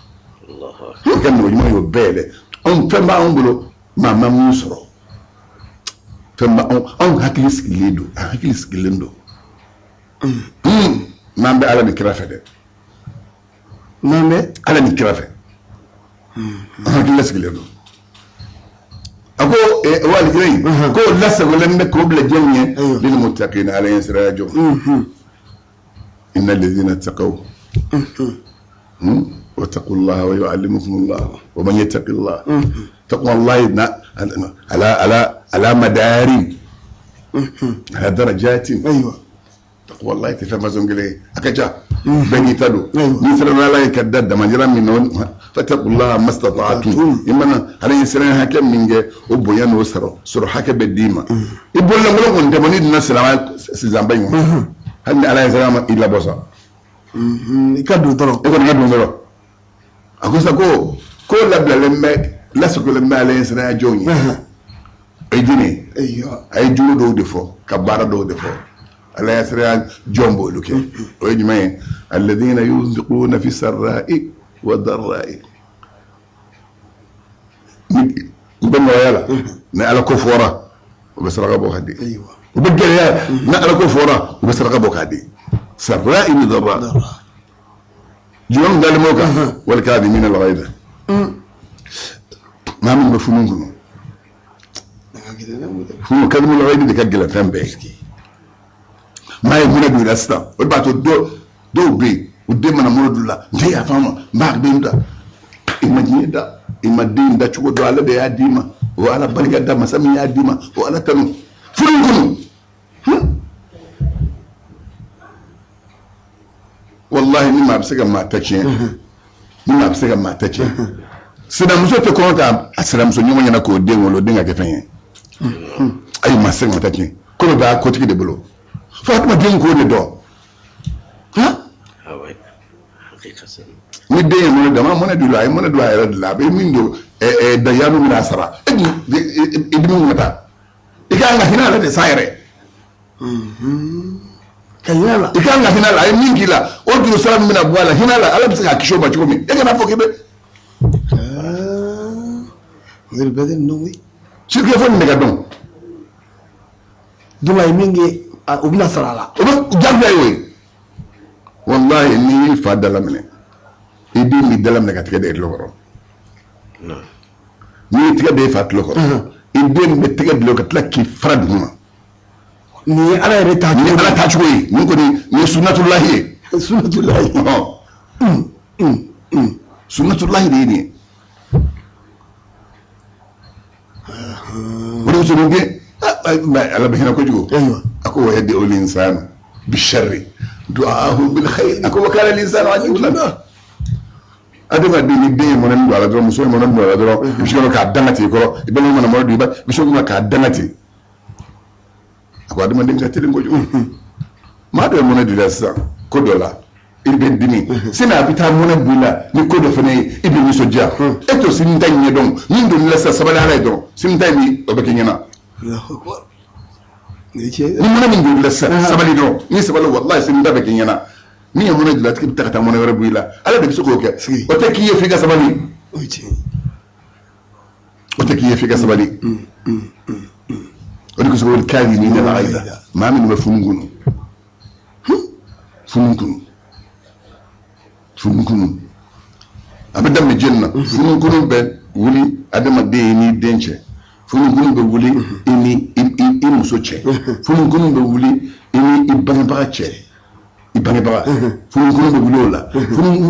Allah ikana mo yo bele on femba on bolo mama musoro femba on hakilis lido hakilis gilendo mambe ala ni krafe de mambe ala ni krafe hakilis gilendo ako wal grey ko lassa wala ne ko bla jenge lil muttaqin alayhi sirajum innal ladhina taqaw واتقوا الله ويعلمكم الله ومن يتق الله تقوى الله على مدار على درجات ايوه تقوى الله تفهم زنجلي اكجا بني تدو مثل لا يكدد ما جرى من فاتقوا الله ما استطعتم إما على يسرين حكم منجه وبيان وسرو سرو حكم بالديما يقول لهم لو كنت بني الناس لا سيزامبين هل على يسرين إلا بوسا ikadu toro يقول يدو مرو akosa ko labla lemme lasoko lemme ala yesra joni edine ay julo do defo kabara do defo ala yesra jombo luke o yima alladhina yunfiquna fi sarra'i wa dharra'i ngomba yala na ala ko fora o besra bo hadi aywa o begel ya na ala ko fora o besra bo hadi sarra'i wa dharra'i جون قال موقع والكاظمين الغيظ ما من مفهوم منه هو كلمه الغيظ دي كجله فهم بيحكي ما يبغى يقول استا وبعد دو بي ودم انا مرد الله دي افهم ما بيندا اما دين دا تشو دو على يا ديما وعلى بلغ دا مسمي يا ديما وعلى تنو فرنكم wallahi ni ma bisega matache ni ma bisega matache sida muso te ko ta asira muso nyomo nyana ko de ngolo de ngake fenye ay ma sega matache ko da ko tiki de bolo fatma de ko de do ha ouais haqiqatan ni de mo da ma mona du la ay mona du ay rad la be min do da yanu min asara ibnu ngata ikanga hinala de sayre kanyala ikanga hinala ay mingila o duru salam mina bwala hinala ala bisaka kisho ba chikomi ega na fokibe ngir beden no wi sirke fon mega don dulay mingi u bɛna sara la o bɛ jagoya ye wallahi ni fa dala minɛ i den b'i dala minɛ ka tigɛ de tulo kɔrɔ n'i tigɛ de fa tulo kɔrɔ i den bɛ tigɛ bila ka tila k'i fara duguma nin ye ala yɛrɛ ta ni ala tacogo ye nin kɔni nin ye sunnatulahi ye sunnatulahi sunnatulahi de ye nin ye o de sɔrɔ kɛ ala bɛ hinɛ kojugu a ko wa yadi ol insanu bisharri du'ahu bil khair a ko wa kana linsanu ajulan adamaden ni den ye mɔnɛ don a la dɔrɔn muso ye mɔnɛ don a la dɔrɔn i bɛ se k'a danga ten kɔrɔ i bɛ mana mɔnɛ don i bɛ se k'a danga ten a ko adamaden ka teli kojugu maa dɔ ye mɔnɛ di la sisan ko dɔ la i bɛ dimi sini a bɛ taa mɔnɛ b'i la ni ko dɔ fana ye i bɛ nisɔndiya e to sini ta ɲɛ dɔn min don la sisan sabali ala ye dɔrɔn sini ta in o bɛ kɛ ɲɛna ni mɔnɛ min don la sisan sabali dɔrɔn ni sabali walahi sini ta bɛ kɛ ɲɛna min ye mɔnɛ dilan tigi bɛ taa ka taa mɔnɛ wɛrɛ b'i la ala de bɛ se k'o kɛ o tɛ k'i ye f'i ka sabali o tɛ k'i ye f'i ka sabali o de kosɔn o de k'a ɲini ne la ayi maa min bɛ funu kunu a bɛ daminɛ jeni na funukunu bɛ wuli adamaden ye n'i den cɛ funukunu bɛ wuli i ni i muso cɛ funukunu bɛ wuli i ni i bangebaga cɛ i bangebaga funukunu bɛ wuli o la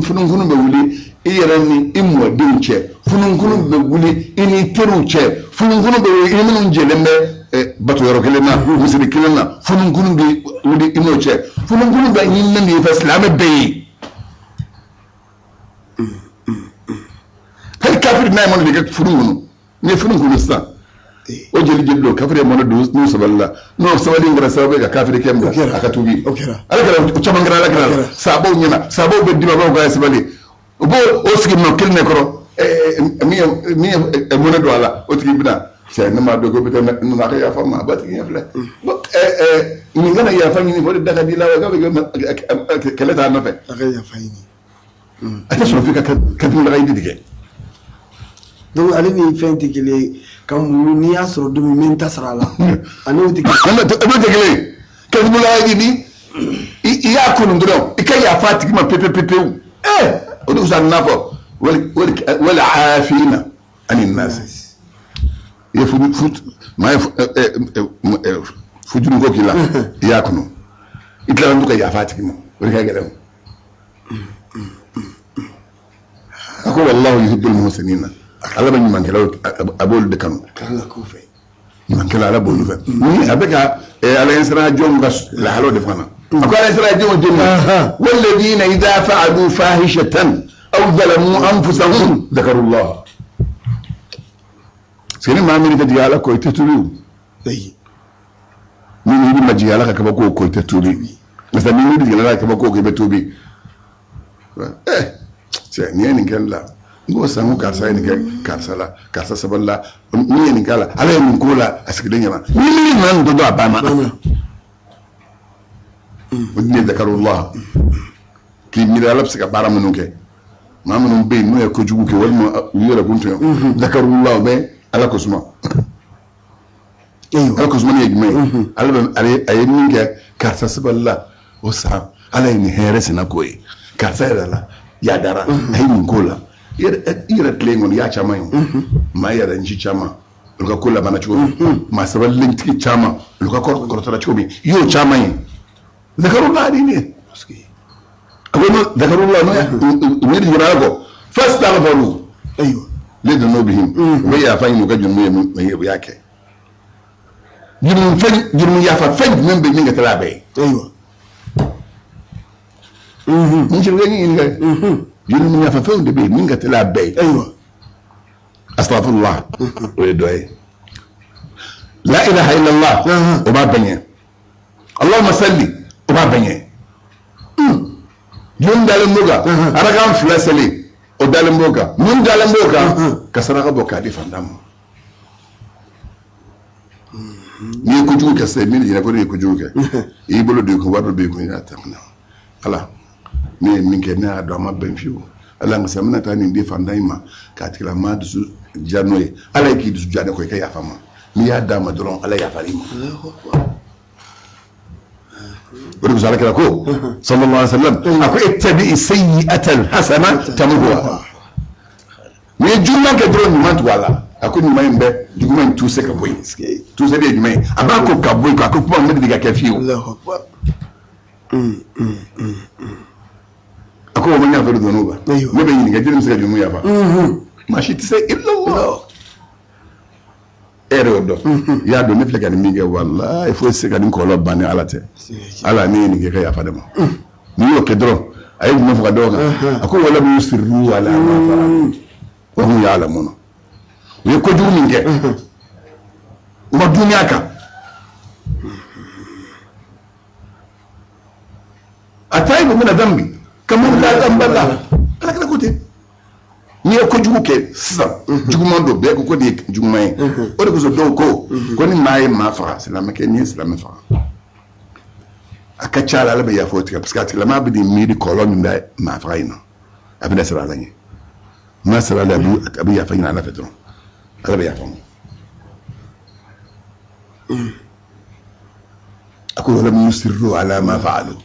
funukunu bɛ wuli i yɛrɛ ni i mɔdenw cɛ funukunu bɛ wuli i ni teriw cɛ funukunu bɛ wuli i minnu jɛlen bɛ bato yɔrɔ kelen na misiri kelen na funukunu bɛ wuli i n'o cɛ funukunu bɛ ɲinini de ye fɛ silamɛ bɛɛ ye hali kafiri n'a ye mɔnɛ de kɛ furu kɔnɔ n'i ye furu kɔnɔ sisan o jeli don kafiri ye mɔnɛ don n'o sabali la n'o sabali in kɛra sababu ye ka kafiri kɛ a ka tubi ala kɛra o caman kɛra ala kɛra sabaw ɲɛna sabaw bɛ dima baw ka sabali o b'o o sigi minɛ kelen de kɔrɔ min ye mɔnɛ don a la o tigi bɛna cɛ ne m'a dɔn ko bɛ taa nana a ka yafa ma a ba tigi ɲɛ filɛ nin kana yafa ɲini fo de da ka di la wa k'a bɛ kɛlɛ t'a nɔfɛ a ka yafa ɲini a tɛ sɔrɔ f'i ka daga i tigɛ donc ale ni fɛn tɛ kelen ye ka muɲu n'i y'a sɔrɔ don min ta sara la ani o tɛ kelen n'o tɛ kelen ye katimulahi ni i y'a kunu dɔrɔn i ka yafa a tigi ma pewu o de fisaya n'a fɔ wali aafina ani nasi i ye maa ye fujuru ko k'i la i y'a kunu i tilara ka yafa a tigi ma o de ka gɛlɛn a ko wallahu yuhibbul muhsinina ala bɛ ɲumankɛlaw a b'olu de kanu ɲumankɛla ala b'olu fɛ a bɛ ka ala ɲɛsira jɔnw ka lahalo de fana a ko ala ɲɛsira jɔnw jɔnw walladina idha fa'alu fahishatan aw zalamu anfusahum dhakarullah sini maa min tɛ jigin ala kɔ i tɛ tubi min i bɛ ma jigin ala ka kabako kɔ i tɛ tubi parce ni bɛ jigin ala ka kabako kɔ i bɛ tubi cɛ nin ye nin kɛ la n ko san ko karisa ye nin kɛ karisa la karisa sabali la min ye nin k'a la ala ye nin ko la a sigilen ɲɛna ni min nana nin dɔn a ba ma o de ye dakarullah k'i miiri ala bɛ se ka baara minnu kɛ maa minnu bɛ yen n'o ye kojugu kɛ walima u yɛrɛ kun tɛ dakarullah o bɛ ala ko suma ala ko suma ni ye jumɛn ye ala bɛ a ye min kɛ karisa sabali la o san ala ye nin hɛrɛ sina k'o ye karisa yɛrɛ la yadara a ye nin ko la i yɛrɛ tilen kɔni i y'a caman ye maa yɛrɛ nci caman olu ka ko labana cogo min maa sabalilen tigi caman olu ka kɔrɔtɔla cogo min i y'o caman ye dakarullah de ne a ko dakarullah n'o ye jigin ala kɔ fastaghfaru li dhunubihim u bɛ yafa ɲini u ka jurumu ye u y'a kɛ jurumu yafa fɛn jumɛn bɛ min ka tɛmɛ a bɛɛ ye ni sirikɛ ɲininka jurumu yafa fɛnw de bɛ yen min ka tɛmɛ a bɛɛ ye astaghfirullah o ye dɔ ye la ilaha illallah o b'a bɛn ye allahumma salli o b'a bɛn ye mun dalen b'o kan arakan fila seli o dalen b'o kan mun dalen b'o kan ka saraka bɔ k'a di fantan ma n'i ye kojugu kɛ sisan min yɛrɛ ko ne ye kojugu kɛ i y'i bolo don i kun wari dɔ b'i kun i y'a ta minɛ ala ne ye min kɛ ne y'a dɔn a ma bɛn fiyewu ala nka sisan n bɛna taa nin di fantan in ma k'a tigila maa dusu diya n'o ye ala ye k'i dusu diya ne kɔ i ka yafa ma n'i y'a d'a ma dɔrɔn ala yafar'i ma ودي بزارك لكو صلى الله عليه وسلم أكو اتبعي سيئة الحسنة تموها ويجونا كدرون ما توالا أكو ما ينبه جوما توسك كبوي توسك دي جوما أباكو كبوي أكو كبوي مدي كافيو الله أكبر أكو من يغفر ذنوبه ما بيني كدير مسك جوما يابا ما شيء تسي إلا الله ere odo ya do ne fleka ni mige wallahi fo se kadin ko lobane alate ala ni ni ke ya fadama ni yo kedro ay mo fuka doga ako wala bi sirru wala ma fa wa hum ya'lamun ye ko juru minge ma dunya ka ataibu min dhanbi kama la dhanba la ala kana kote ni ko jugu ke sa jugu mando be ko di jugu may o de ko so do ko ni may ma fa islam ke ni islam fa aka chala la be ya foti parce que la ma bi di mi di kolon nda ma fa ina abina sala la ni ma sala la bi ya fa ina la fetron ala be ya fa ako la musirru ala ma fa'alu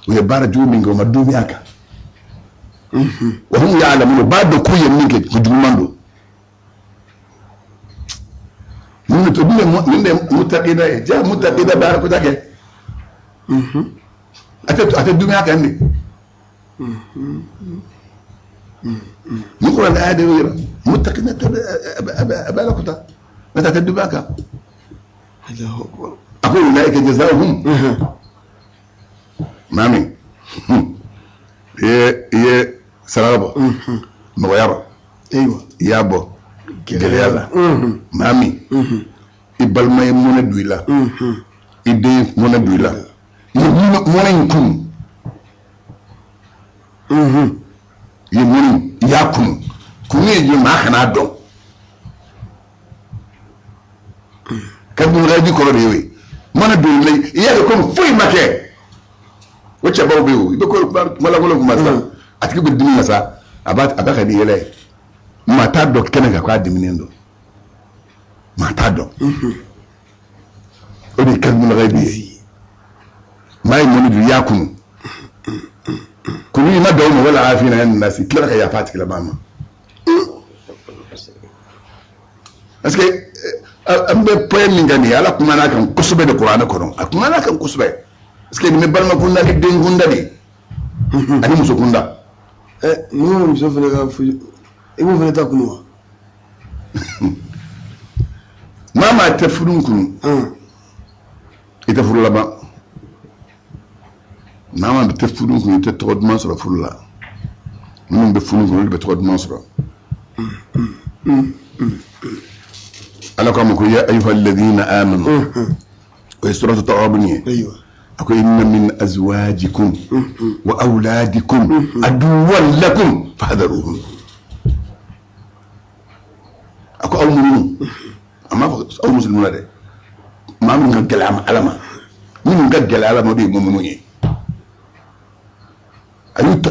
wa yabaraju min go madumi aka وهم يعلمون بعد كوي منك كجماندو من تبي من متقيدا جاء متقيدا بارك تاكي أتدومي أكاني نقول الآية ويرا متقيدا بارك تا متى تدومي أكا أقول أولئك جزاؤهم مامي هي saraba mawayaba ايوه yabo geleyala mami ibalmay mona duila ide mona duila mona nkun ye mona yakun kuni je ma kana do kadu raji ko rewe mona duila ye ko fuy make wacce bawo bewo ibe ko mala golo kuma sa atiki be dimi sa abaka di yele mata do kenega kwa diminendo mata do o de kan mun gaibi mai mun du yakunu kuni ma dawo wala afina yan nasi kila ka ya fati kila mama parce que ambe poem ngani ala kuma na kan kusube de qur'ana ko don akuma na kan kusube parce que me balma kunda ke dengunda di ani muso kunda no muso fele ka fu e mo fele ta kunu mama ta furun kunu ita furula ba mama ta furun kunu ta todman sura furula mun be furun kunu be todman sura ala kam ko ya ayyuhal ladina amanu wa suratu ta'abuni ايوه أقول إن من أزواجكم وأولادكم عدوا لكم فاحذروهم أقول أول منهم أما أول مسلمون هذا ما من قد جل علما من قد جل علما دي مؤمنون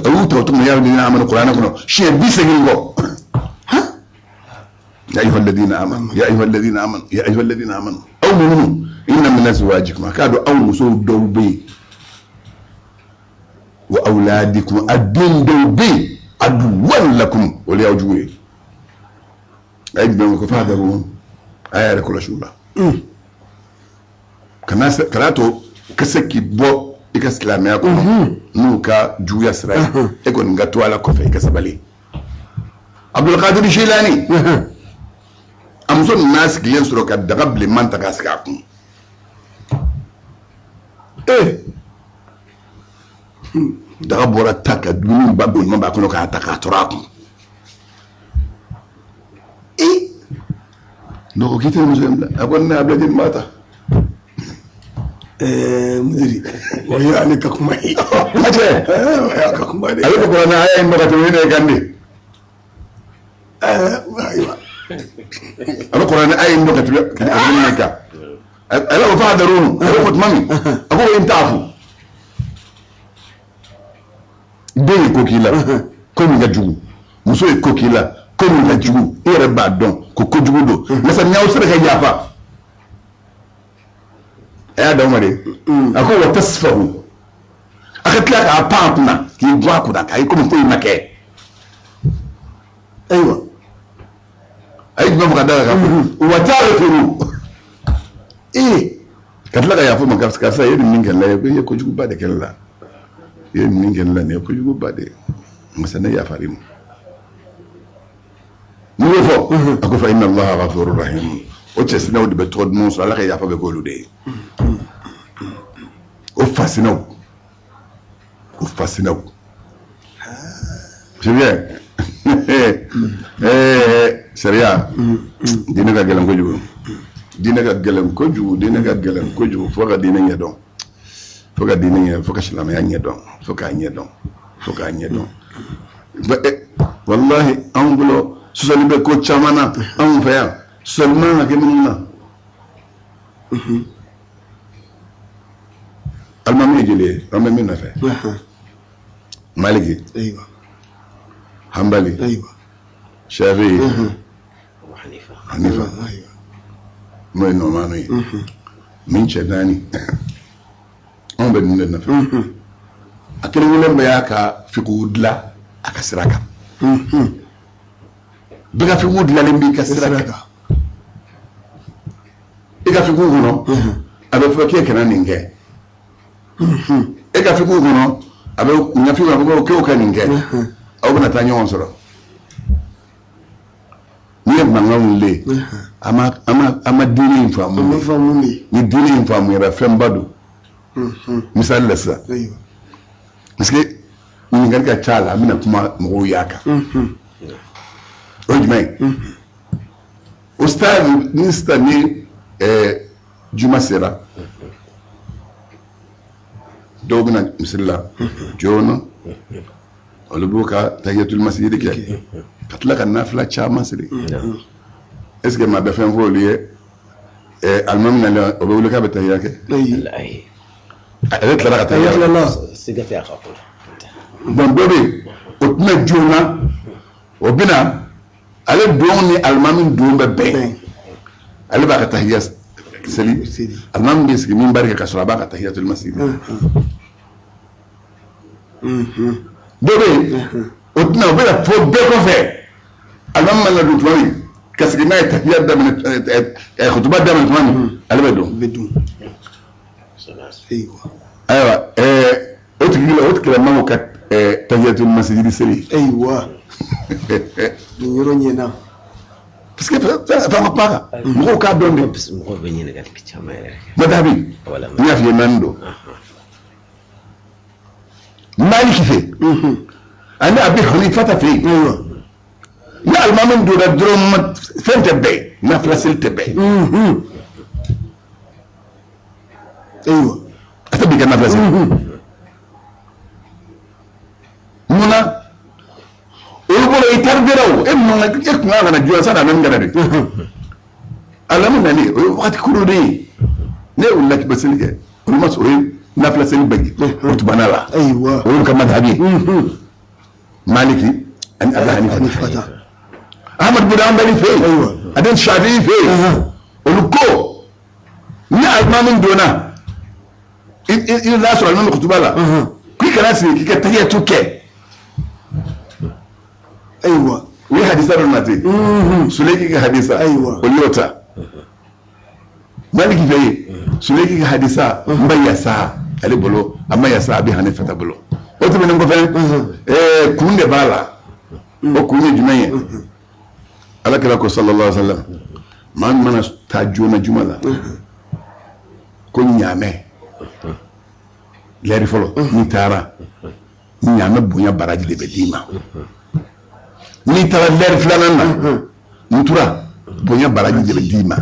أيوة توتم يا الذين آمنوا القرآن كنا شيء بيسجلوا ها يا أيها الذين آمنوا يا أيها الذين آمنوا يا أيها الذين آمنوا أول منهم إن من أزواجكم كادوا أول مسؤول دوبي وأولادكم الدين دوبي عدوا لكم وليوجوه أجبن كفادرون آية كل شولا كناتو كسكي بو إكسلامي أكون نوكا جويا سراي إكون نغتو على كوفي كسبالي عبد القادر الجيلاني أمزون الناس كلين سروكا دغبل من تغاسكاكم daga bora taka dunu babul mamba kono ka taka toraku no kite muslim abonna abladin mata mudiri wayo ale ka kuma yi mace wayo ka kuma de ale ko na ayin maka to ne gande aywa ale ko na ayin maka to ne ka ala wa fadarun ko mami ako intafu den ko kila ko mi gajugu muso e ko kila ko mi gajugu ere ba don ko jugu do masa nyaw sere ka yafa ya da umare akwai wa tasfahu aka tila ka pa kuna ki gwa ku da kai kuma koyi make aiwa ai kuma muka daga ka wa ta'rifu ka tila ka yafu maka ka sai irin min kalla ya ko jugu ba da kalla irin min kalla ne ko jugu ba da musana ya fare mu mu fo akwai fa inna allaha ghafurur rahim o ce sinaw de be tod mon so ala ka yafa be ko lude o fasinaw c'est bien sharia dina ga galan ko jugo dina ga galan ko jugo fo ga dina nya don fo ga dina nya fo ka shilama nya don fo ka nya don ba wallahi an bulo susali be ko chamana an fa ya seulement ke minna almami jele rambe min na fa maliki aiwa hanbali aiwa shafi'i hanifa aiwa moy no manu min chedani on be min na fa akere wulen be yaka fiqudla aka siraka biga fiqudla lembi ka siraka ega fiquduno abe fo ke kana ninge ega fiquduno abe nyafi wa ko ke o kan ninge aw bana ta nyon soro ni mangam le ama dini famu ni dini famu ra fembadu misal la sa aiwa parce que ni garga chala mina kuma mo yaka ojmai ustaz nista ni juma sera dogna misalla jono wala buka tahiyatul masjid ke katla kan nafila chama sire est-ce que ma be fen volier almamna la obulu ka be tahiyake wallahi avec la tahiyake Allah siga fi akhaful bon bébé otna jona obina ale doni almamin dombe be ale ba ka tahiyas seli almam bis ki min barka ka sura ba ka tahiyatul masjid bébé otna obina fo be ko fe almam man la du toy kasgi na tahiyat da min khutba da min toy ale be do بدون ايوه aywa otkila mamu ka tahiyatul masjid seli ايوه نيرو نينا parce que fa paka mo ka donde mo be nyina gal kichama rek madhabi wala nya fi nando maliki fe ana abi hanifa fi ايوه ya almamin do da drum fente be na flasil te be ايوه atabi kana flasil muna ulbolo itarbiraw emma ekma ngana juwa sana nan ngana de alamun nani wakati kurudi ne ulaki basilike ulma soyi na flasil bagi utbanala ايوه ويقول كما مذهبي مالكي أن أبا حنيفة أحمد بن حنبل فيه أيوة أدين الشافعي فيه ولكو نعم ما من دونا إذا لا سؤال من الخطبة لا كي كناسي كي كتهية توكي ايوه وي حديثة رماتي سليكي حديثة أيوة وليوتا مالكي فيه سليكي حديثة مبيسا ale bolo amma ya sa abi hanifa bolo o to men ko fe kunde bala o kunde jumaye ala kala ko sallallahu alaihi wasallam man mana ta jona jumala ko nyame leri folo ni tara nyame bunya baraji de bedima ni tara leri flanana mutura bunya baraji de bedima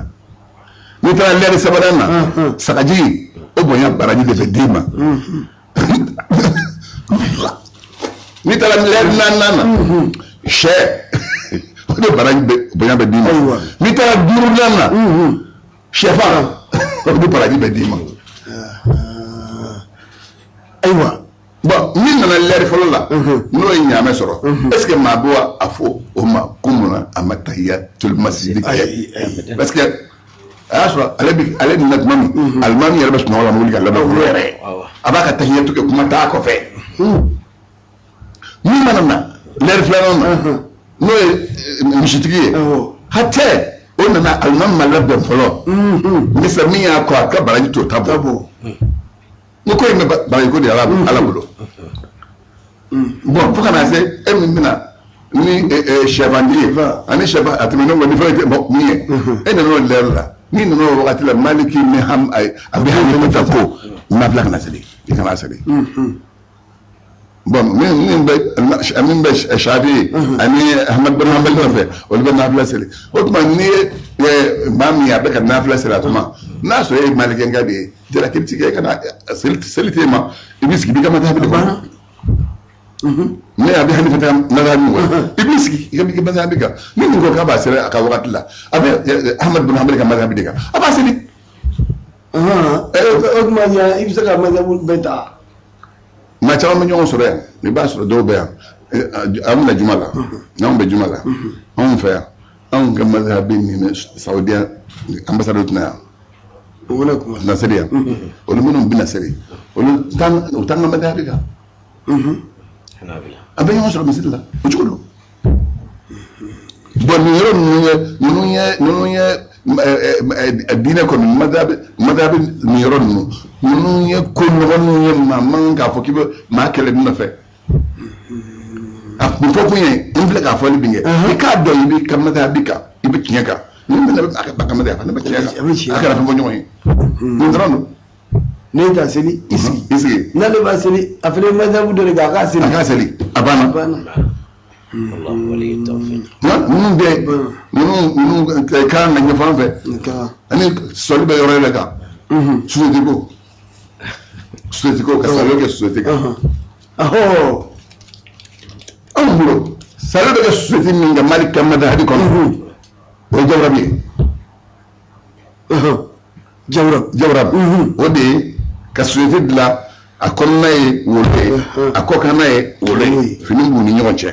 ni tara leri sabarana sakaji o bonya baraji de bedima ni tala ler nana she o de baraji de bonya bedima ni tala duru nana shefa o de baraji bedima ايوه bon min nana ler folo la no nyame soro est ce que ma bo afo o ma kumuna amatahiyatul masjid parce que asura ale ni natmami almami yɛrɛ bɛ sunɔgɔ la mobili ka labɛn fɔlɔ yɛrɛ a b'a ka tahiyatu kɛ kuma t'a kɔfɛ min mana na lɛri filanan na n'o ye misitigi ye hatɛ o nana alimami ma labɛn fɔlɔ misa min y'a kɔ a ka baraji t'o ta bɔ ni ko in bɛ baraji ko de ala bolo bon fo kana se e min bɛna ni sɛfandi ye ani sɛfa a tɛmɛ ɲɔgɔn ni fɛn tɛ bɔ min ye e nana o lɛri la ni nana o wagati la maliki ni a bɛ hami ta ko n'a bila kana seli i kana seli bon min bɛ Shafi ani Ahmad bin Hanbal nɔfɛ olu bɛ nafila seli o tuma ni ye maa min ye a bɛ ka nafila seli a tuma n'a sɔrɔ e ye malikɛnka de ye jalaki tigɛ e kana seli t'e ma i b'i sigi i b'i ka mazhabi de kɔnɔ ne a bɛ hami fɛ mazhabi wa i b'i sigi i ka b'i ka mazhabi kan ni min ko k'a b'a seli a ka wagati la a bɛ Ahmad bin Hanbal ka mazhabi de kan a b'a seli o tuma i bɛ se ka mazhabi bɛɛ ta. maa caman bɛ ɲɔgɔn sɔrɔ yan i b'a sɔrɔ dɔw bɛ yan an bɛna juma la n'anw bɛ juma la anw fɛ yan anw ka mazhabi ni saudiya ambasadɔ tɛna yan na seli yan olu minnu bɛna seli olu u t'an ka mazhabi kan a bɛ ɲɔgɔn sɔrɔ misiri la o cogo don bon nin yɔrɔ ninnu ye diinɛ kɔni mazhabi nin yɔrɔ ninnu ye ko nɔgɔninw ye maa man k'a fɔ k'i bɛ maa kɛlɛ min nɔfɛ a kun fɔ kun ye n filɛ k'a fɔ ni bin kɛ i k'a dɔn i b'i ka mazhabi kan i bɛ tiɲɛ kan ni n bɛna a ka ba ka mazhabi kan ne bɛ tiɲɛ kan a kana fɛn fɔ ɲɔgɔn ye nin dɔrɔn don. ne ta seli i sigi n'ale b'a seli a fana ye mazhabi dɔ de kɛ a k'a seli a banna. minnu bɛ minnu kan ka ɲɛfɔ an fɛ ani sɔli bɛ yɔrɔ yɛrɛ kan société ko ka salo kɛ société kan anw bolo salo bɛ kɛ société min ka Mali ka mazhabi kɔnɔ o ye Jawarabi ye Jawarabi o de ye ka société dilan a kɔnɔna ye wolo ye a kɔkanna ye wolo ye fini b'u ni ɲɔgɔn cɛ